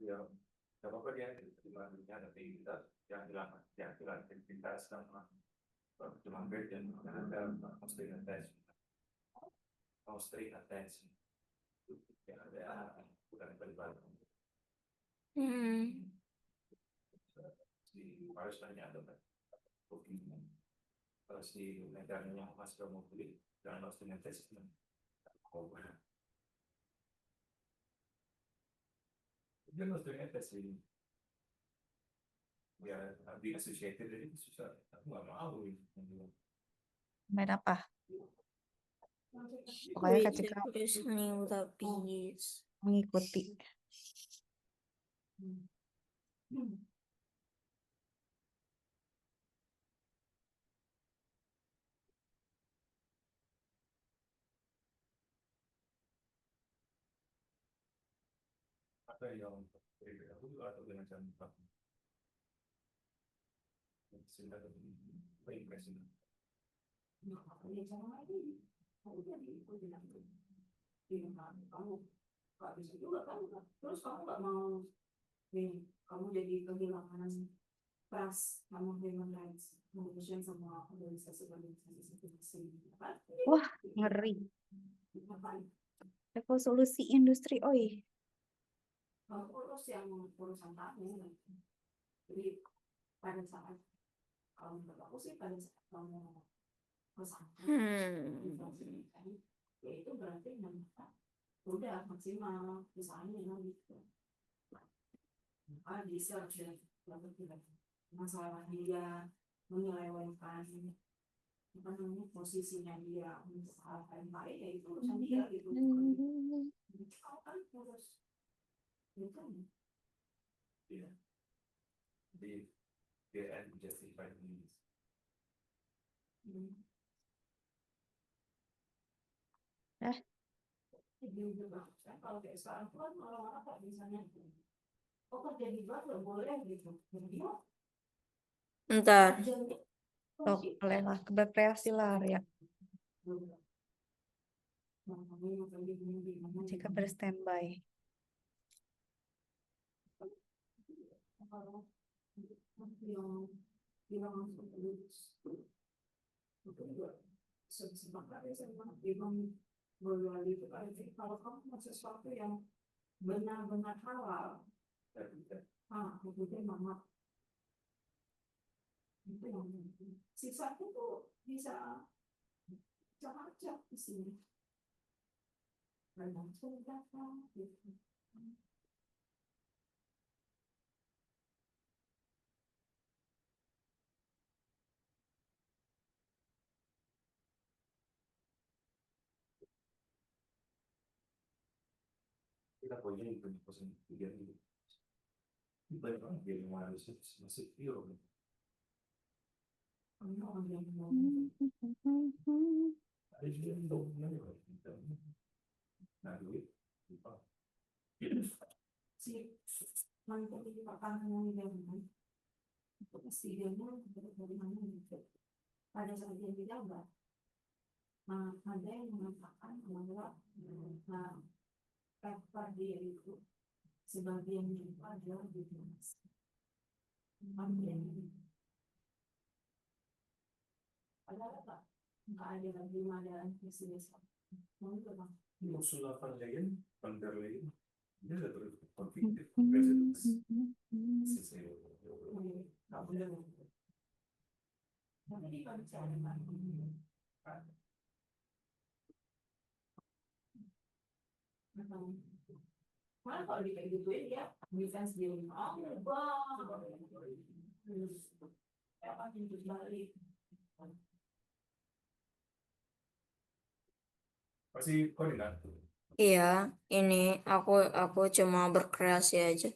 Ya, nggak apa-apa dia dilanjutnya ada aktivitas yang hilang aktivitas sama cuma dan ada mostly attention ya ada bukan berlibat si harus tanya ada booking kalau si negaranya mas mau beli jangan harus dengan tes dia harus dengan tes ini ya di associated jadi susah aku nggak mau Main apa? Pokoknya ketika Listening without peace. mengikuti. apa yang aku juga atau dengan cara sehingga lebih impresif. Terus kamu nggak mau nih, kamu jadi kehilangan trust sama human rights, kemudian sama organisasi apa? Wah, ngeri. Revolusi industri, oi. Urus yang urusan kamu. Jadi pada saat kalau menurut aku sih pada saat kamu pesantren, ya itu berarti mereka udah maksimal misalnya gitu. Di search dan masalah dia menyelewengkan apa namanya posisinya dia untuk hal yang baik ya itu urusan dia gitu. Kau kan harus itu Iya. Jadi dia justify needs. Kalau kayak sekarang kan orang-orang kayak misalnya kerja di luar nggak boleh gitu. Ntar. Oh, bolehlah, berkreasi lah ya. Jika berstandby. Kalau kamu mau sesuatu yang benar-benar halal, itu mama itu yang sisa itu bisa macam di sini. Banyak cerita gitu. Kita punya posisi tiga ini. Banyak orang dia yang harus masih pure. Ada juga yang tahu nah duit Si mantu di makanan yang itu pasti dia dari mana gitu. Pada saat dia dijabat, ada yang mengatakan bahwa kata dia itu sebagian itu adalah diplomasi. Padahal nggak ada lagi ada bisnis. Ursula von der Leyen dia udah terus konflik Malah kalau kayak gituin dia defense dia balik. pasti koordinator. Iya, ini aku cuma berkreasi aja.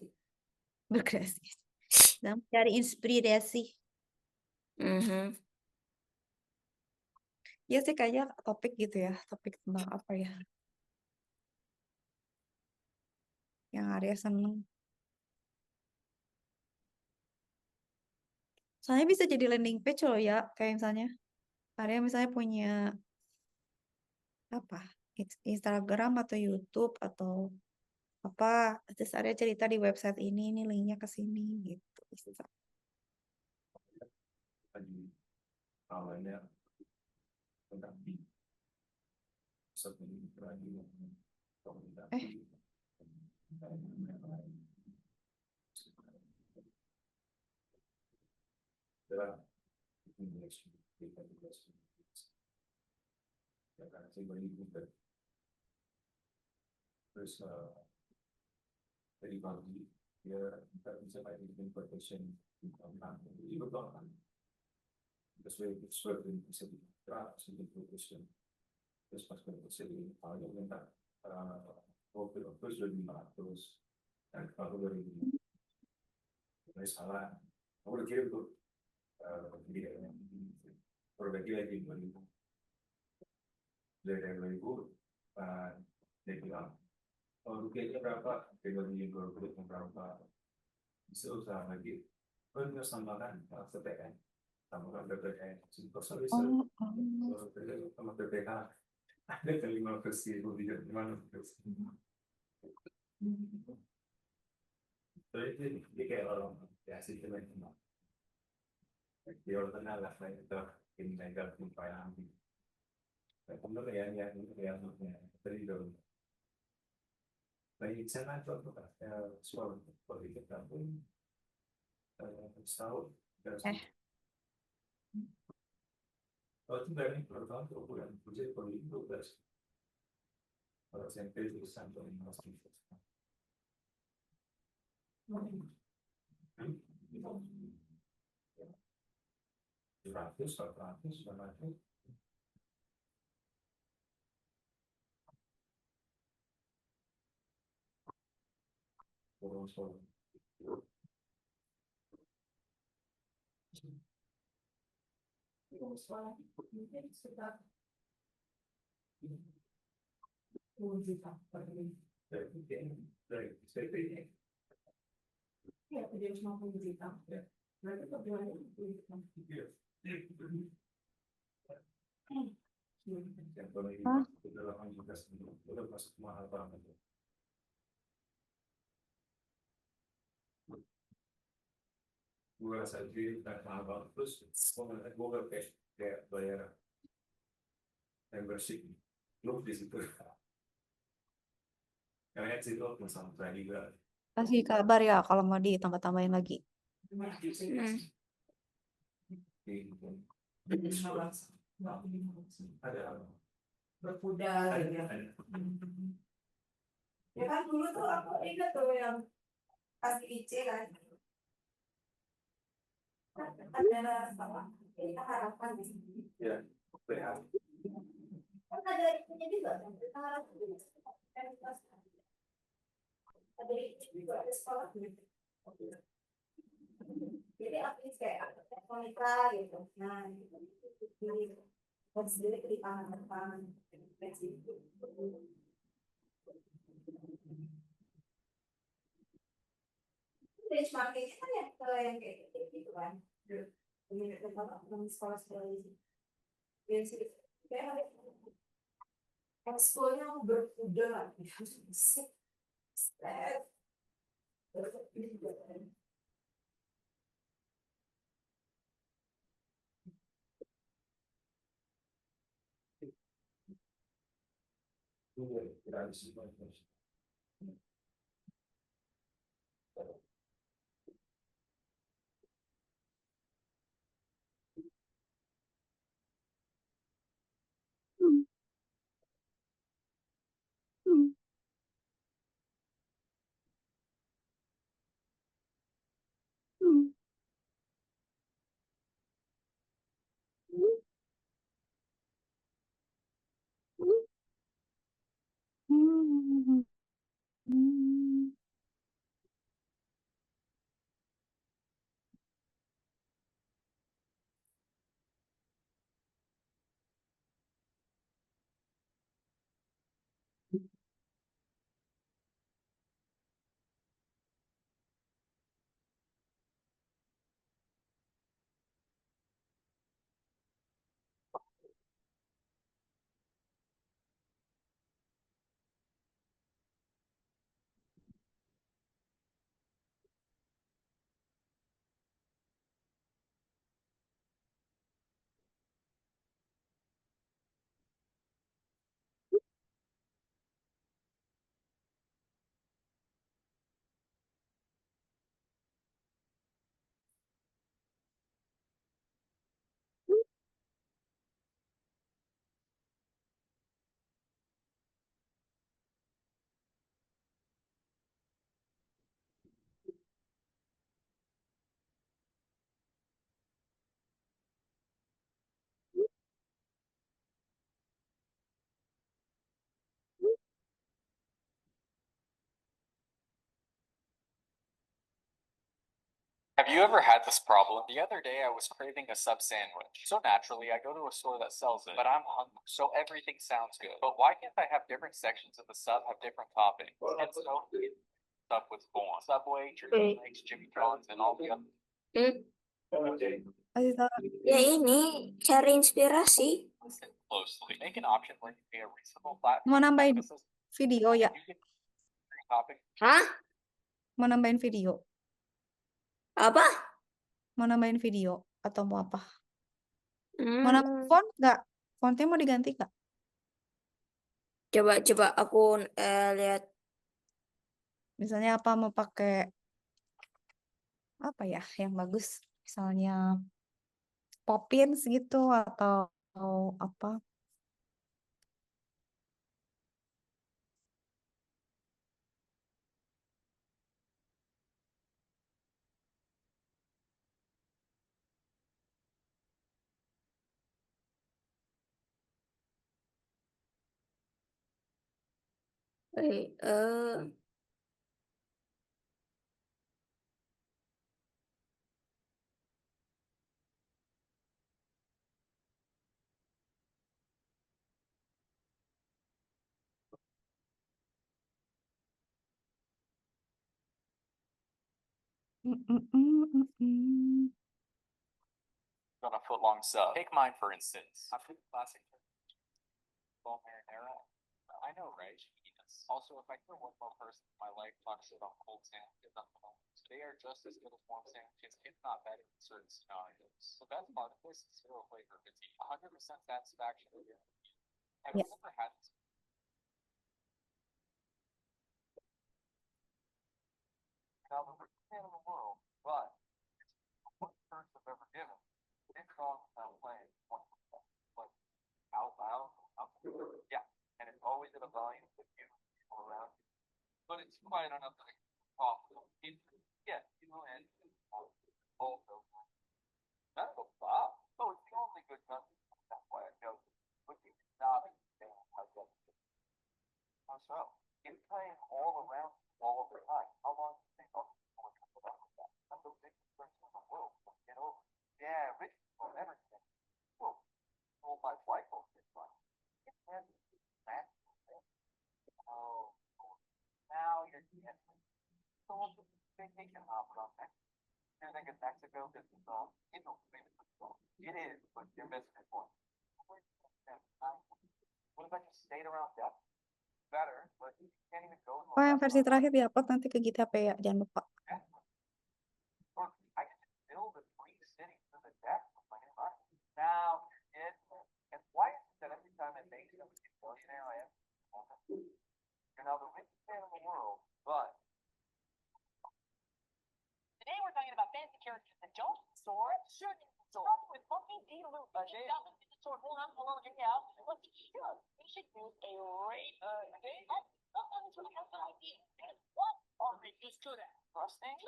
Berkreasi. Dan mencari inspirasi. Ya sih kayaknya topik gitu ya. Topik tentang apa ya? yang Arya seneng. Soalnya bisa jadi landing page loh ya, kayak misalnya Arya misalnya punya apa Instagram atau YouTube atau apa, terus Arya cerita di website ini linknya ke sini gitu. Bisa. Tadi awalnya tentang seperti lagi komunikasi adalah ya kan sih beri terus dari pagi dia kita bisa kayak bikin quotation tentang itu betul kan sesuai dengan bisa dikira sebagai quotation terus pas quotation ini kalau yang minta profil terus 2.500 dan kalau 2.000 salah aku udah kirim tuh jadi perbaiki lagi 2.000 dari 2.000 dia bilang rupiahnya berapa dibanding yang berapa bisa usaha lagi harus tambahkan PTN tambahkan PPN kosong bisa sama PPK ada ke 15.000 gimana jadi kayak orang ya sih teman di orang tengah lah saya itu ini legal supaya nanti benar yang tadi dong baik sana contoh soal politik kampung setahun kalau itu dari pertama tuh bulan jadi politik 12 kalau SMP itu sampai 15 100, 400, 500 Solo. Mungkin sekitar 10 juta per bulan. Dari SMP ini. Ya, 750 juta. Berarti per bulannya 10 juta. Yang kalau ini sudah 8 juta sebelum udah masuk mahal banget. Gue rasa jadi mahal banget terus gue kayak bayar membership lu di situ kalian situ masalah saya juga Kasih kabar ya kalau mau ditambah-tambahin lagi. Ada Berkuda gitu ya. Ya kan dulu tuh aku ingat tuh yang pas IC kan. Ada apa? Kita harapan di sini. ya PH Kan ada itunya juga kan. Kita harapan. Ada itu juga ada sekolah gitu. Jadi aku kayak wanita gitu. Nah, jadi dan sendiri di tangan benchmarking kan ya kalau yang kayak gitu kan. Ini kalau sekolah itu. Biasa kayak eksponya berkuda Have you ever had this problem? The other day I was craving a sub sandwich. So naturally I go to a store that sells it, but I'm hungry, so everything sounds good. But why can't I have different sections of the sub have different toppings? And so Sub was born. Subway, Chicken Legs, Jimmy John's, and all the other. Kasih tahu. Ya ini cari inspirasi. Listen closely. Make an option where you pay a reasonable flat Mau fee. nambahin This is video ya? you get three toppings. Hah? Mau nambahin video? Apa? Mau nambahin video atau mau apa? Mau nambah font nggak? Fontnya mau diganti nggak? Coba aku lihat. Misalnya apa mau pakai apa ya yang bagus? Misalnya Poppins gitu atau apa? On a foot-long sub. Take mine, for instance. I picked classic bone marinara. I know, right? Yes. Also, if I hear one more person in my life talks about cold sandwiches, they are just as good as warm sandwiches, if not better in certain scenarios. The best part of this is zero flavor fatigue. 100% satisfaction. Have you Yeah. ever had this? Now, the richest man in the world, but it's the worst person I've ever given. It's on without playing. Like, out loud. Yeah, and it's always at a volume with you people around you. But it's quiet enough that I can talk to them. Yeah, you know, and also, not a Bob. Oh, it's the only good country. That's why I know. But you cannot understand how good it is. How so? It's playing all around you all the time. How long do you think I'll be able to put up with that? I'm the biggest person in the world. Get over it. Yeah, rich people never say, oh, well, my wife will get fine. It's heavy. That's oh, now you're dancing. So what's the vacation offer on that? You're thinking Mexico because it's all, it's a famous football. It is, but you're missing the point. What if I just stayed around death? Better, but you can't even go to Oh, yang versi terakhir diupload nanti ke GitHub ya, jangan lupa. Or I can just build a free city through the deck with my environment. Now you're dead. And why is it that every time I make some billionaire I have? You're now the richest man in the world, but Today we're talking about fantasy characters that don't soar, shouldn't soar. Starting with Funky D. Loop. That was the sword. Hold on, yeah. What we should use a rate. That's what I have an idea. What are rangers good at? Thrusting?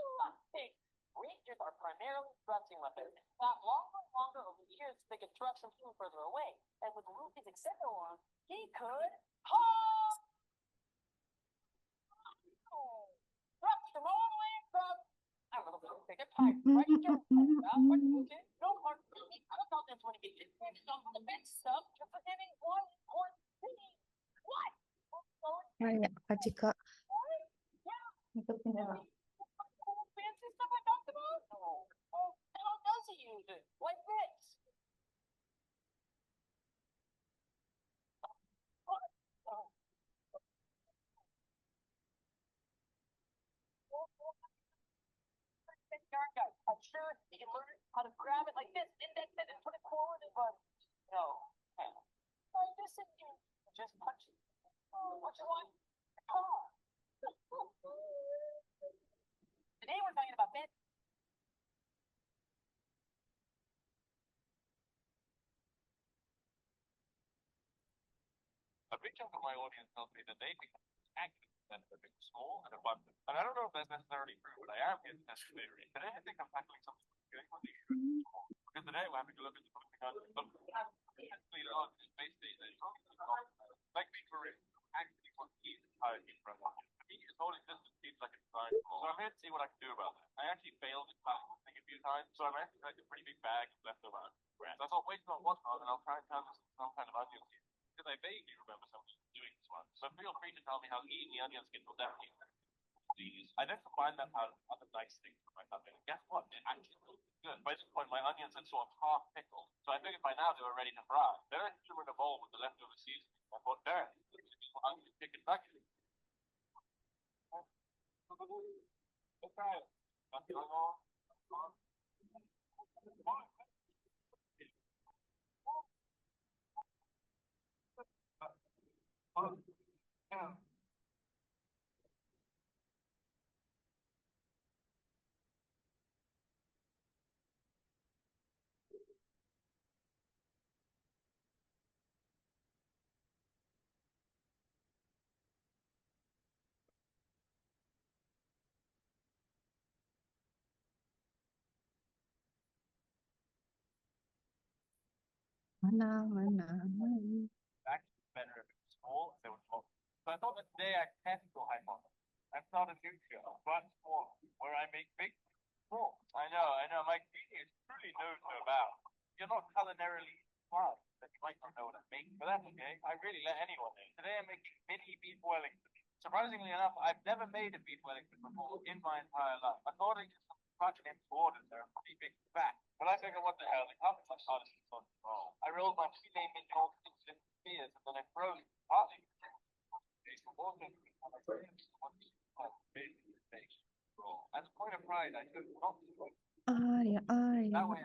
Hey, rangers are primarily thrusting weapons. Got longer and longer over the years so they can thrust from even further away. And with Luke's extended arm, he could thrust from all the way from I don't know, take a pipe, right? No part of me. I don't know this when it gets some of the best stuff. You're forgetting one important thing. What? Kayak Kak Cika. Yeah. Ikutin ya. Fancy stuff I talked about? Oh, how does he use it? Like this. I'm sure he can learn how to grab it like this, index it, and put it forward, but no. I just said you just punch it. What you want? Today we're talking about fancy. a big chunk of my audience tells me that they think acting is a big school and abundant. And I don't know if that's necessarily true, but I am getting that theory. Today I think I'm tackling something good with these because today we're having to look at something on later on in space station. Like me for it, actually what he is entirely from. To me, his whole existence seems like it's fine. So I'm here to see what I can do about that. I actually failed in packing a few times, so I managed to make a pretty big bag of leftover bread. So I thought, wait till what's on, and I'll try and turn this into some kind of onion skin. Because I vaguely remember someone doing this one. So feel free to tell me how eating the onion skin will definitely these. I then combined that powder with other nice things for my cooking. And guess what? It actually looks good. By this point, my onions had sort of half pickled, so I figured by now they were ready to fry. Then I threw them in a bowl with the leftover seasoning. I thought, there, onion chicken nuggets. Let's try it. Yeah. Mana. Actually better if it was small, if they were small. So I thought that today I test your hypothesis. I've started a new show, but small, where I make big small. I know, my genius truly knows no bounds. You're not culinarily smart, that you might not know what I'm making, but that's okay. I really let anyone in. Today I'm making mini beef Wellington. Surprisingly enough, I've never made a beef Wellington before in my entire life. According to some fucking orders, they're pretty big fat. But I figured, what the hell, they can't be much harder than fun. I rolled my filet mignon into spears and then I froze it partly. As a point of pride, I took not that way.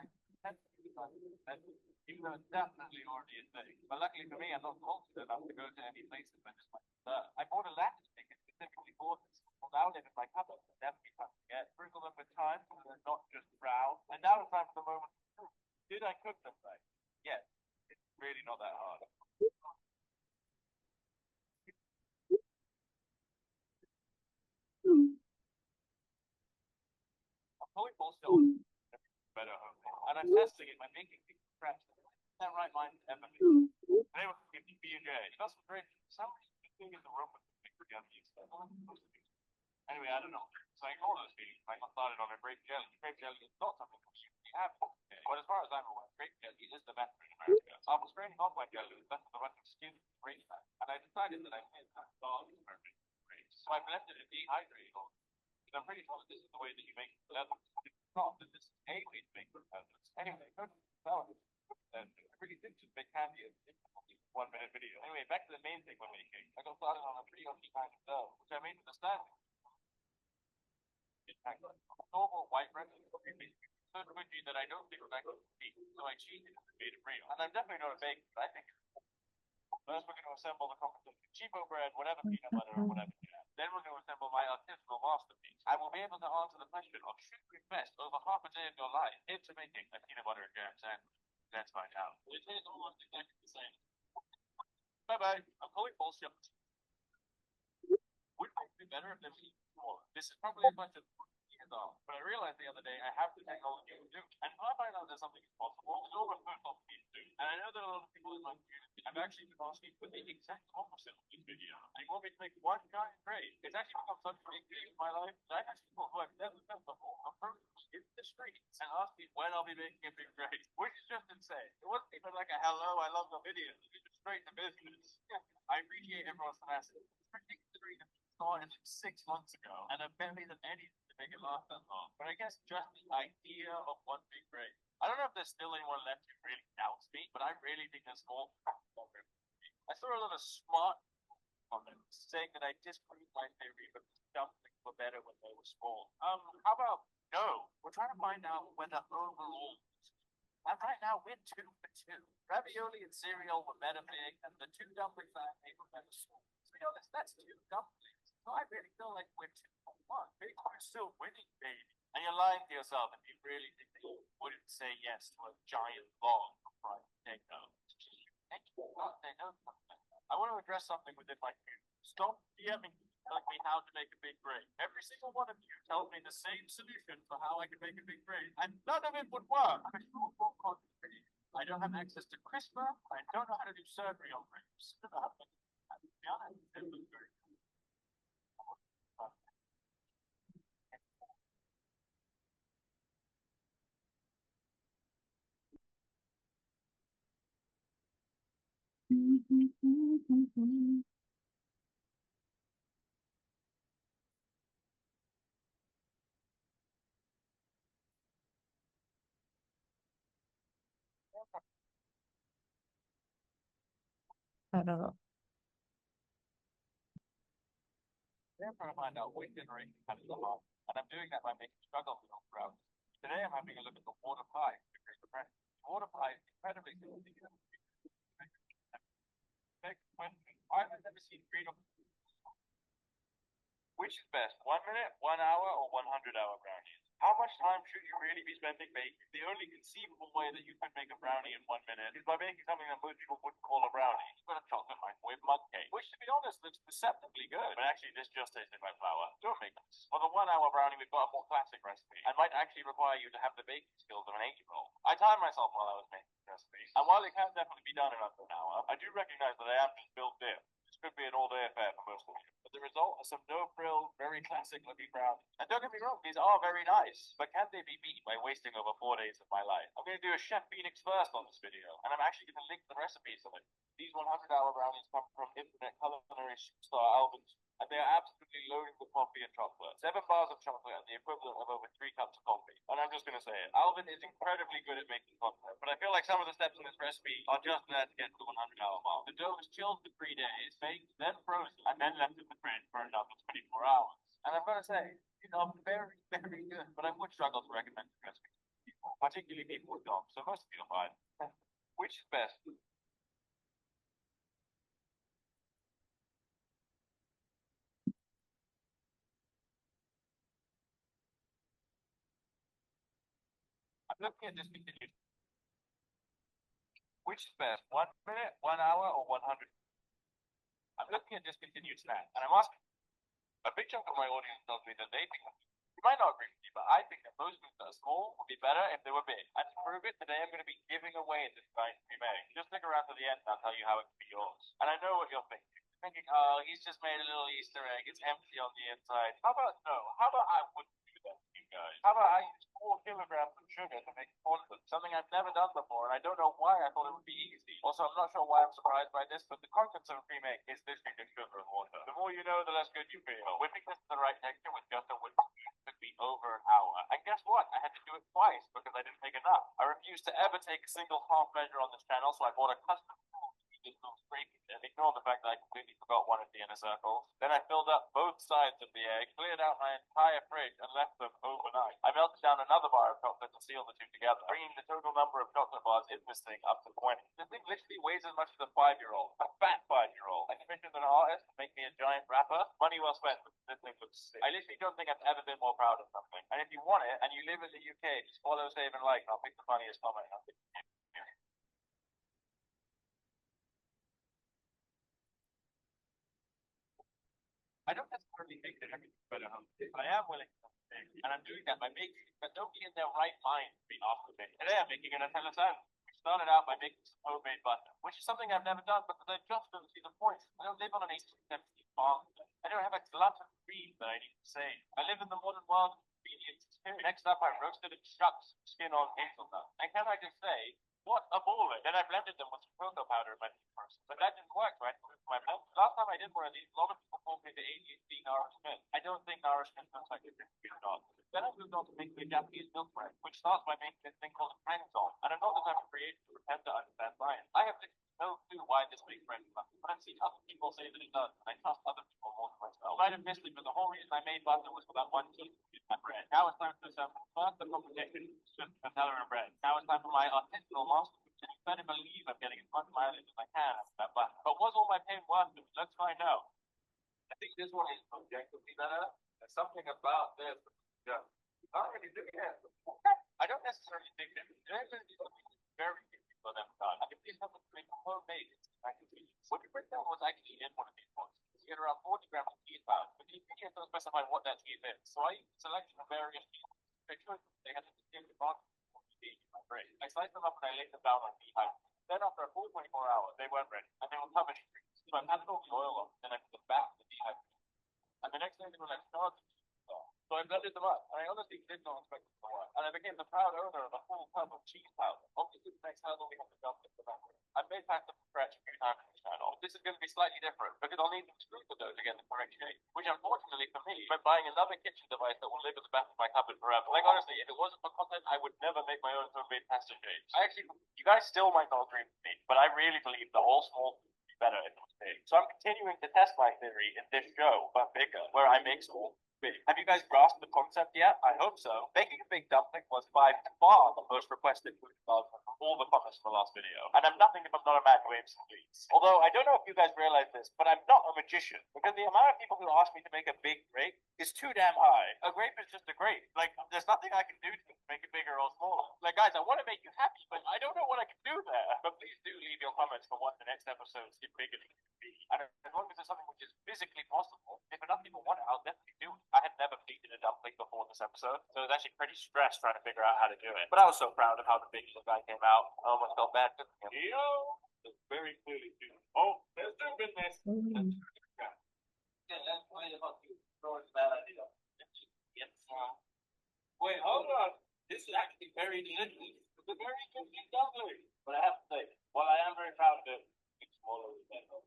Even though it's definitely already a thing. But luckily for me, I'm not cultured enough to go to any places where this might be served. I bought a lattice ticket specifically for this. Well, now live in my cupboard. Never be tough to get. Sprinkle them with thyme so they're not just brown. And now it's time for the moment. Did I cook them right? Yes. It's really not that hard. I'm fully full still. Better home. And I'm testing it by making things fresh. That right mind ever. They were 50 BJ. That's great. Somebody in the room with the big stuff. Anyway, I don't know. So I call those feelings. I got started on a grape jelly. Grape jelly is not something we usually have. But as far as I'm aware, grape jelly is the best in America. So I was straining off my jelly with the running skin grape fat. And I decided that I had that dog perfect grapes. So I blended it dehydrated. And I'm pretty sure this is the way that you make leather. It's not that this is a way to make leather. Anyway, good. I really did just make candy in 1 minute video. Anyway, back to the main thing we're making. I got started on a pretty ugly kind of dough, which I made with a stand. Normal white bread is so squishy that I don't think it's actually sweet, so I cheated and made it real. And I'm definitely not a baker, but I think first we're going to assemble the composition cheapo bread, whatever peanut butter or whatever you have. Then we're going to assemble my artisanal masterpiece. I will be able to answer the question of should you invest over half a day of your life into making a peanut butter and jam sandwich. Let's find out. It is almost exactly the same. Bye-bye. I'm calling bullshit. Would it be better if there was more? This is probably a bunch of years off, but I realized the other day I have the technology to do it. And if I find out there's something impossible, it's all referred to me to do. And I know that a lot of people in my community have actually been asking for the exact opposite of this video. They want me to make one giant grade. It's actually become such a big deal in my life that I actually people who I've never met before approach me in the streets and ask me when I'll be making a big grade, which is just insane. It wasn't even like a hello, I love your video. It's just straight to business. I appreciate everyone's tenacity. Considering that started 6 months ago, and I've barely done anything to make it last that long. But I guess just the idea of one big grade. I don't know if there's still anyone left who really doubts me, but I really think there's more. I saw a lot of smart comments saying that I disproved my theory, but dumplings were better when they were small. How about no? We're trying to find out whether overall. And right now we're 2 for 2. Ravioli and cereal were better big, and the 2 dumplings I made were better small. To be honest, that's 2 dumplings. So I really feel like we're 2 for 1. Big are still winning, baby. And you're lying to yourself if you really think that you wouldn't say yes to a giant log of fried potato. I want to address something within my community. Stop DMing me telling me how to make a big grade. Every single one of you tells me the same solution for how I can make a big grade, and none of it would work. I'm a short form content creator. I don't have access to CRISPR. I don't know how to do surgery on grapes. Taruh. Today I'm trying to find out which generation had it the hardest, and I'm doing that by making struggle with browsers. Today I'm having a look at the water pie. Water pie is incredibly simple to use. Next question. I've never seen freedom. Which is best, 1 minute, 1 hour, or 100-hour brownies? How much time should you really be spending baking? The only conceivable way that you can make a brownie in 1 minute is by making something that most people wouldn't call a brownie. You've got a chocolate microwave mug cake, which to be honest looks deceptively good. But actually this just tastes like flour. Don't make this. For the 1 hour brownie, we've got a more classic recipe, and might actually require you to have the baking skills of an 8-year-old. I timed myself while I was making the recipe, and while it can definitely be done in under an hour, I do recognize that I am just built in. This could be an all-day affair for most of you. But the result are some no-frill, very classic-looking brownies. And don't get me wrong, these are very nice, but can they be beat by wasting over 4 days of my life? I'm going to do a Chef Phoenix first on this video, and I'm actually going to link the recipes of it. These 100-hour brownies come from internet culinary superstar Alvin, and they are absolutely loaded with coffee and chocolate. 7 bars of chocolate and the equivalent of over 3 cups of coffee. And I'm just going to say it, Alvin is incredibly good at making content, but I feel like some of the steps in this recipe are just there to get to the 100-hour mark. The dough is chilled for 3 days, baked, then frozen, and then left in the fridge for another 24 hours. And I'm going to say, you know, very, very good, but I would struggle to recommend this recipe to people, particularly people with dogs, so most of you are fine. Which is best? I'm looking at discontinued. Which is best, 1 minute, 1 hour, or 100? I'm looking at discontinued snacks, and I'm asking. A big chunk of my audience tells me that they think, you might not agree with me, but I think that most foods that are small would be better if they were big. And to prove it, today I'm going to be giving away this giant pre-made. Just stick around to the end and I'll tell you how it can be yours. And I know what you're thinking. You're thinking, oh, he's just made a little Easter egg. It's empty on the inside. How about no? How about I wouldn't do that to you guys? How about I use 4 kilograms of sugar to make fondant? Something I've never done before, and I don't know why I thought it would be easy. Also, I'm not sure why I'm surprised by this, but the contents of a pre-made is literally just sugar and water. The more you know, the less good you feel. Whipping this to the right texture with just a whipping cream took me over an hour. And guess what? I had to do it twice because I didn't take enough. I refuse to ever take a single half measure on this channel, so I bought a custom and ignore the fact that I completely forgot one of the inner circles. Then I filled up both sides of the egg, cleared out my entire fridge, and left them overnight. I melted down another bar of chocolate to seal the two together, bringing the total number of chocolate bars in this thing up to 20. This thing literally weighs as much as a 5-year-old. A fat 5-year-old. I commissioned an artist to make me a giant wrapper. Money well spent. This thing looks sick. I literally don't think I've ever been more proud of something. And if you want it, and you live in the UK, just follow, save, and like, and I'll pick the funniest comment. I don't necessarily think that everything's better home, but I am willing to make, and I'm doing that by making, but don't be in their right mind to be after me. Today I'm making an Nutella sandwich. We started out by making some homemade butter, which is something I've never done because I just don't see the point. I don't live on an 1870s farm. I don't have a glut of greed that I need to save. I live in the modern world of convenience. Next up, I roasted and shucked skin on hazelnut. And can I just say, what a bullet! Then I blended them with some cocoa powder in my first. But that didn't work, right? My blend. Last time I did one of these, a lot of people told me the ADHD nourishment. I don't think nourishment looks like it's good enough. Then I moved on to making a Japanese milk bread, which starts by making this thing called a franzon. And I'm not the type of creator to pretend to understand science. I have no clue why this makes bread fun. But I've seen other people say that it does, and I trust other people more than myself. You might have missed it, but the whole reason I made butter was for that one teaspoon in my bread. Now it's time to assemble. First, the competition is just Nutella and bread. Now it's time for my artisanal masterpiece. And you better believe I'm getting as much mileage as I can out of that butter. But was all my pain worth it? Let's find out. I think this one is objectively better. There's something about this. Yeah. I don't really think it is. I don't necessarily think that. There's something very different for them done. I can see something to make homemade. I can see what you bring down was actually in one of these ones. You get around 40 grams of cheese powder, but the ingredients don't specify what that cheese is. So I used a selection of various cheeses. They had a distinct advantage. I sliced them up and I laid them down on beehive. Then after a full 24 hours, they weren't ready, and they were covered in grease. So I added all the oil on, then I put them back in the beehive. And the next day they were like shards of cheese. So I blended them up, and I honestly did not expect it to work. And I became the proud owner of a full tub of cheese powder. Obviously, the next hurdle we have to jump is the batter. I've made pasta from scratch a few times on this channel. this is going to be slightly different because I'll need to screw the dough to get the correct shape. Which unfortunately for me meant buying another kitchen device that will live at the back of my cupboard forever. Like honestly, if it wasn't for content, I would never make my own homemade pasta shapes. You guys still might not agree with me, but I really believe the whole small would be better if it was big. So I'm continuing to test my theory in this show, but bigger, where I make small big. Have you guys grasped the concept yet? I hope so. Making a big dumpling was by far the most requested food from all the comments from the last video. And I'm nothing if I'm not a man who aims for sweets. Although I don't know if you guys realize this, but I'm not a magician because the amount of people who ask me to make a big grape is too damn high. A grape is just a grape. Like, there's nothing I can do to make it bigger or smaller. Like, guys, I want to make you happy, but I don't know what I can do there. But please do leave your comments for what the next episode's bigger can be. And as long as it's something which is physically possible, if enough people want it, I'll definitely do it. I had never pleated a dumpling before this episode, so I was actually pretty stressed trying to figure out how to do it. But I was so proud of how the big little guy came out. I almost felt bad for him. Yo, it's very clearly too. Oh, there's no business. Yeah, that's why about you throwing a bad idea. Yes, wait, hold on. This is actually very delicious. It's a very good dumpling. But I have to say, while I am very proud of it, it's smaller than that.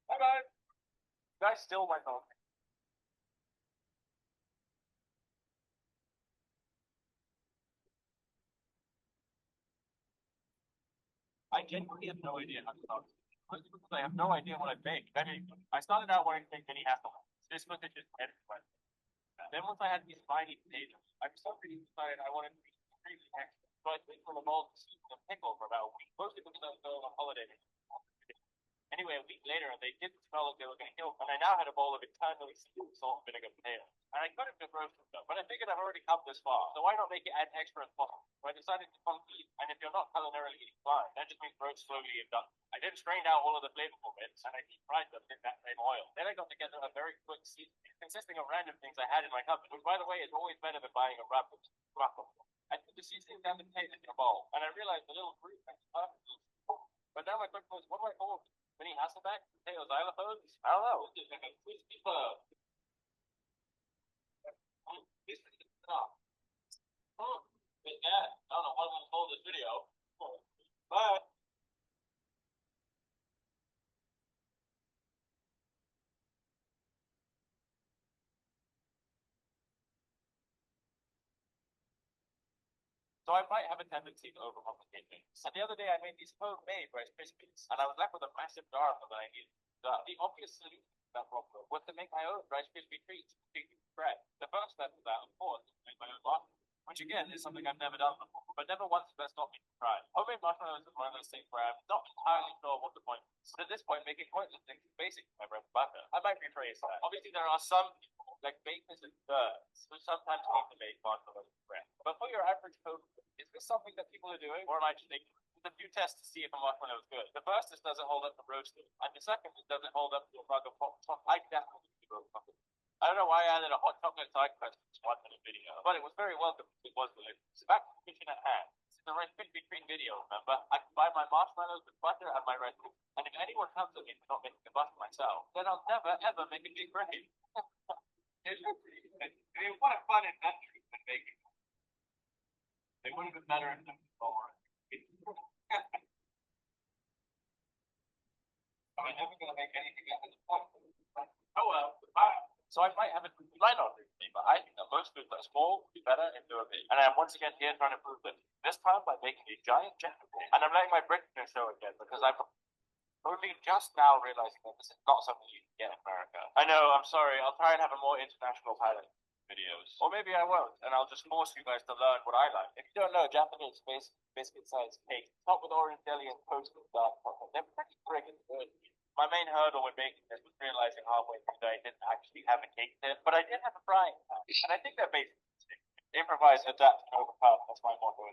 Bye bye. You guys still my phone. I genuinely have no idea how to start. Mostly because I have no idea what I make. I mean, I started out wanting to make mini hassles. This was just everywhere. Then once I had these tiny potatoes, I for some reason decided I wanted to be extremely extra. So I think from a bowl of pickle for about a week, mostly because I was going on holiday. Anyway, a week later, they didn't smell like they were going to kill, and I now had a bowl of internally seasoned salt and vinegar potatoes. And I could have just roasted them, but I figured I've already come this far, so why not make it as extra as possible? So I decided to funky, and if you're not culinarily inclined, that just means roast slowly and done. I then strained out all of the flavorful bits, and I deep fried them in that same oil. Then I got together a very quick seasoning, consisting of random things I had in my cupboard, which, by the way, is always better than buying a wrap of truffle. I put the seasoning down the potatoes in a bowl, and I realized the little fruit makes perfect. But now my question was, what do I call it? Mini Hasselback? Potato xylophones? I don't know. It's just like a crispy bird. This is enough. But yeah, I don't know what I'm going to call this video. Bye. So I might have a tendency to overcomplicate things. And the other day I made these homemade Rice Krispies, and I was left with a massive jar of them that I needed. The obvious solution to that problem was to make my own Rice Krispie treats with bread. The first step of that, of course, is to make my own marshmallows, which again is something I've never done before, but never once has that stopped me from trying. Homemade marshmallows is one of those things where I'm not entirely sure what the point is. But at this point, making pointless things is basically my bread and butter. I might rephrase that. Obviously, there are some people, like bakers and birds, who sometimes need to make marshmallows with bread. But for your average home, is this something that people are doing, or am I just thinking? There's a few tests to see if a marshmallow is good. The first is, does it hold up to roasting? And the second is, does it hold up to a mug of hot chocolate? I definitely do roast chocolate. I don't know why I added a hot chocolate side quest to 1 minute video, but it was very welcome. It was delicious. So back to the kitchen at hand. This is the Rice Krispie treat video, remember? I combine my marshmallows with butter and my Rice Krispies. And if anyone comes at me for not making the butter myself, then I'll never ever make a big grape. I mean, what a fun adventure when baking. They would have been better if them before. I'm never going to make anything out of this point. Oh well. So I might have it, you might not agree with me, but I think that most foods that are small would be better if they were big. And I am once again here trying to prove them. This time by making a giant gingerbread. And I'm letting my Britain show again because I'm only just now realizing that this is not something you can get in America. I know, I'm sorry. I'll try and have a more international palette videos. Or maybe I won't, and I'll just force you guys to learn what I like. If you don't know, Japanese biscuit-sized cakes, topped with orange jelly and toasted dark chocolate, they're pretty friggin' good. My main hurdle when making this was realizing halfway through that I didn't actually have a cake tin, but I did have a frying pan, and I think they're basically improvise, adapt, and overcome. That's my motto.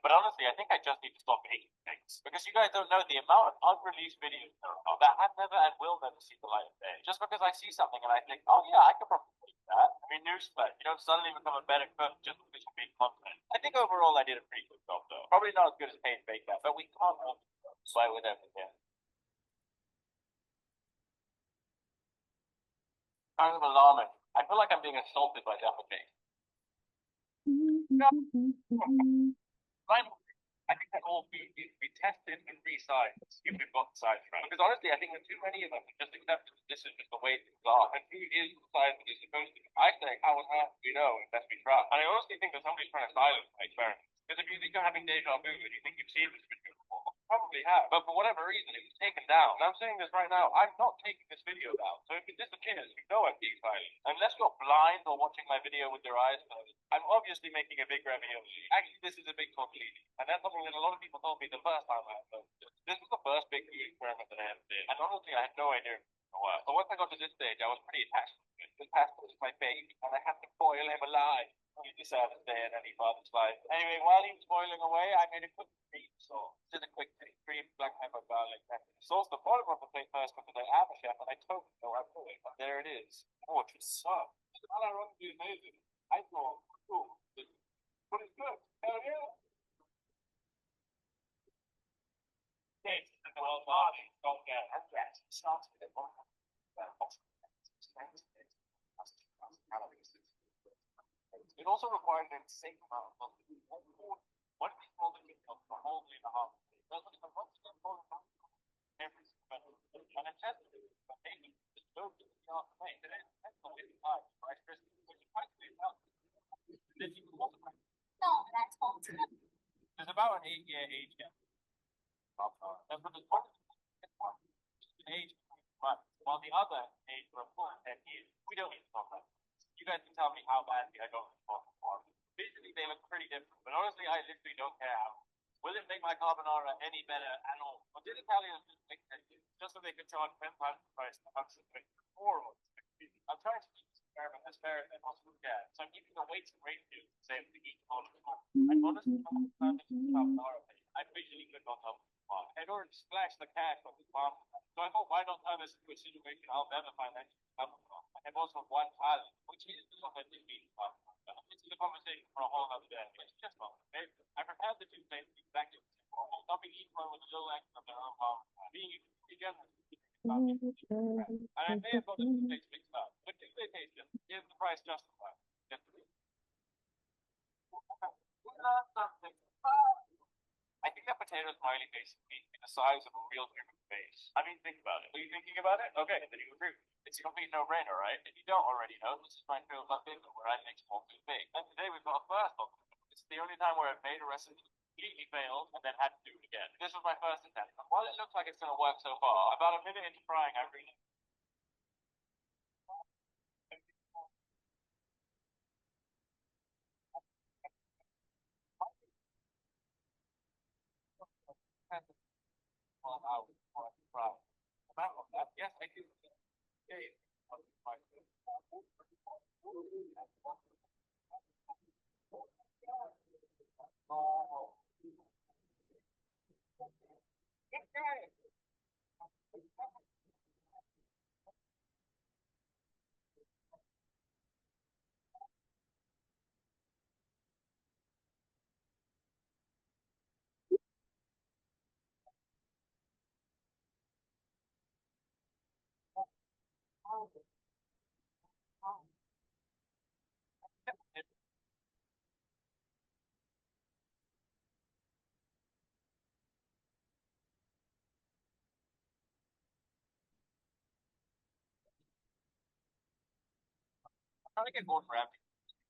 But honestly, I think I just need to stop making things because you guys don't know the amount of unreleased videos that have never and will never see the light of day. Just because I see something and I think, oh yeah, I could probably make that. I mean, newsflash, you don't suddenly become a better cook just because you make content. I think overall I did a pretty good job though. Probably not as good as Paige Bake That, but we can't fight with everything. Kind of alarming. I feel like I'm being assaulted by Jaffa Cake. I think that all be tested and resized if we've got the size right. Because honestly, I think that too many of them just accept that this is just the way things are. And food is the size that it's supposed to be. I say, how on earth do we know unless we try? And I honestly think that somebody's trying to silence my experiment. Because if you think you're having deja vu and you think you've seen this video before, probably have. But for whatever reason, it was taken down. And I'm saying this right now, I'm not taking this video down. So if it disappears, you know I'm being silent. Unless you're blind or watching my video with your eyes closed, I'm obviously making a big ravioli. Actually, this is a big tortellini. And that's something that a lot of people told me the first time I had done this. This was the first big food experiment that I ever did. And honestly, I had no idea it was going to work. But once I got to this stage, I was pretty attached to it. This pasta was my baby, and I had to boil him alive. You deserve to stay in any father's life. Anyway, while he was boiling away, I made a quick cream sauce. Just a quick taste. Cream, black pepper, garlic, pepper. Sauce the bottom of the plate first because I am a chef and I totally know how to do it. But there it is. Oh, it's so. All I want to do is amazing. I thought, oh, but it's good. Hell yeah. Taste the well body. Don't get it. Yes, it starts with it. It also required an insane amount of one people that can come from whole day and a half. Doesn't even want to get more than every single and I tested it, but maybe the stove is not made. It is technically high, right? Which is quite good. Then you can also there's about an 8-year age gap. That's what the age while the other age for a full 10 years. We don't need to talk about it. You guys can tell me how badly I don't talk about it. Basically, they look pretty different, but honestly, I literally don't care how. Will it make my carbonara any better at all? Or did Italians just make it just so they could charge 10 times the price of Hudson make horrible? I'm trying to keep this experiment as fair as I possibly can, so I'm keeping the weights and ratios the same to each one of them. I'm honestly not carbonara. I visually click on top of the farm. I'd already splashed the cash on the farm, so I thought, why not turn this into a situation I'll never financially come from? I have also one talent, which is the authentic beef farm. This is a conversation for a whole other day. It's just not. I prepared the two plates exactly the same. Topping each one with a little extra of their own farm. Being generous. And I may have got the two plates mixed up, but if they taste it, is the price justified? I think that potato smiley face needs to be the size of a real human face. I mean, think about it. Are you thinking about it? Okay, then you agree. It's a complete no-brainer, right? If you don't already know, this is my favorite bucket where I make small food big. And today we've got a first on. It's the only time where I've made a recipe completely failed and then had to do it again. This was my first attempt. While it looks like it's going to work so far, about a minute into frying, I really yes, I do. Trying to get Gordon Ramsay.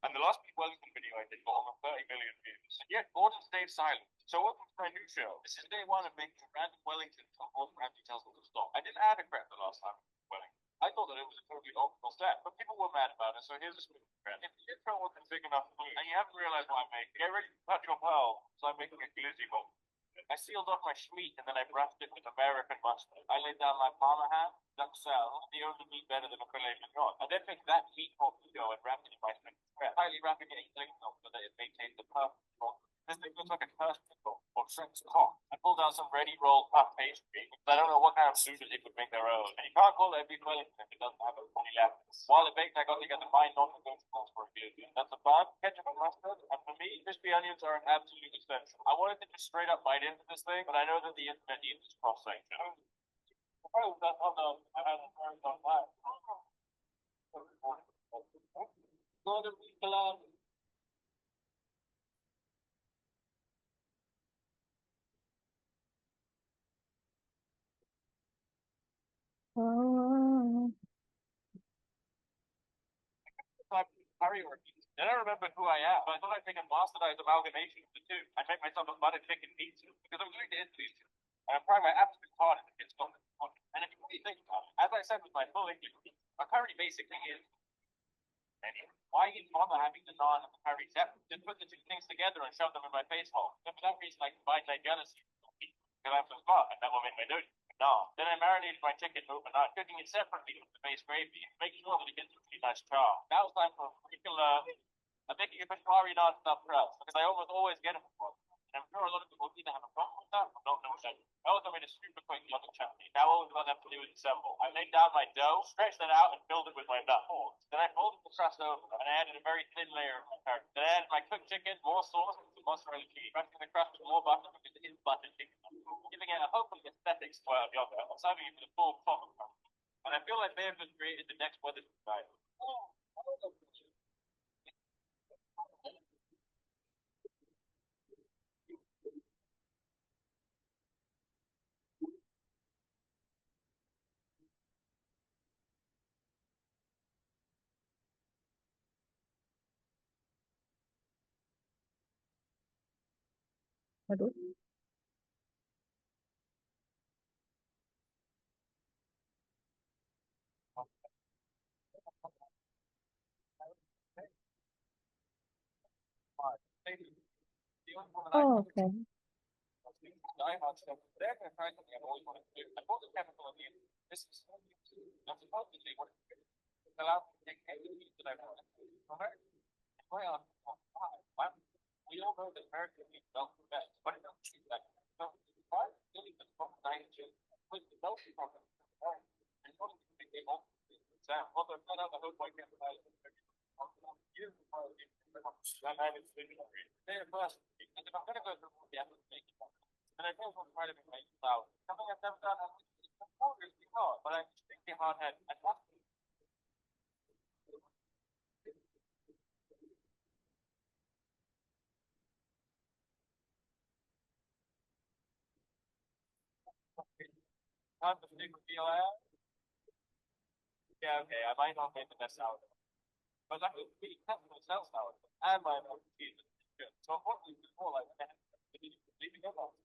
And the last Pete Wellington video I did got over 30 million views. And yet Gordon stayed silent. So welcome to my new show. This is day one of making random Wellington until Gordon Ramsay tells me to stop. I didn't add a crap the last time Wellington. I thought that it was a totally optional step, but people were mad about it, so here's a smooth trend. If the intro wasn't big enough for you, and you haven't realized what I'm making, get ready to touch your pearl, so I'm making a glizzy bowl. I sealed off my schmeat and then I brushed it with American mustard. I laid down my parma ham, duxelle, the only meat better than a filet mignon. I then picked that meat torpedo and wrapped it in my spring spread, highly wrapping it in cling film so that it maintained the perfect form. This thing looks like a cursed pickle or shrimp's cock. I pulled out some ready rolled puff pastry. I don't know what kind of sushi they could make their own. And you can't call it a beef Wellington if it doesn't have a funny lattice. While it baked, I got together my non-negotiables for a few. That's a bun, ketchup and mustard, and for me, crispy onions are an absolute essential. I wanted to just straight up bite into this thing, but I know that the internet needs its cross-sanction. Oh, that's on the, I had it turned on fire. Gordon, we collab. curry orgies. Then I remembered who I am. I thought I'd make a bastardized amalgamation of the two. I'd make myself a butter chicken pizza because I'm going to Italy too. And I'm trying my absolute hardest to get Scotland. And if you really think about it, as I said with my full English, a curry basically is. Anyway, why even bother having the naan and the curry separate? Just put the two things together and shove them in my face hole. And for that reason, I combined my jealousy because I'm so smart, and that will make my doing. No. Then I marinated my chicken overnight, cooking it separately with the base gravy, making sure that it gets a really nice char. Now it's time for I'm making a Peshwari naan stuffed crust because I almost always get it from. And I'm sure a lot of people either have a problem with that or don't know what that is. I also made a super quick yogurt chutney. Now all we've got left to do is assemble. I laid down my dough, stretched it out, and filled it with my nut. Then I folded the crust over, and I added a very thin layer of curry. Then I added my cooked chicken, more sauce, and some mozzarella cheese, dressing the crust with more butter because it is butter chicken, giving it a hopefully aesthetic spoiled yogurt, and serving it with a full pot of curry. And I feel I may have just created the next weather tonight. Waduh. Oh, oke. Die hard stuff. They're going to try something I've always wanted to do. I bought the chemical in the this is I'm supposedly what it allows me to take any meat that I want. Why we all know that American meat melts the best, but it doesn't seem that. So why really the from nitrogen with the melting from it? And not even they all exam. Although I found out the whole point of the years before I haven't been there first. And if I'm going to go through all the effort to make it, and I think I'm trying to make flour. Something I've never done. It's hard, but I'm extremely hard headed. Time to stick with out. Yeah, okay, I might not make the best out of it. But I could really cut myself out and my own cheese. So what we do more like that, leaving it on.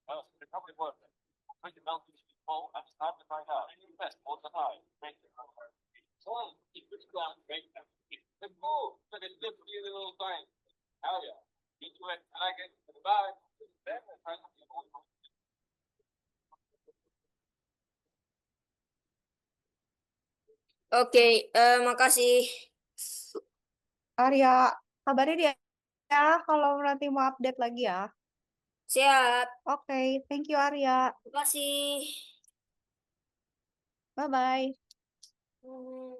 Well, it probably worth it. Make the melting cheese full, and it's time to find out. It's the best all the time. Make it. So, you put it down, make them. It's more, but it's just a little thing. Hell yeah. You do it, I like it. Bye. Then I try to be more. Oke, makasih. Arya, kabarin dia ya kalau nanti mau update lagi ya. Siap. Oke, thank you Arya. Makasih. Bye-bye. Hmm.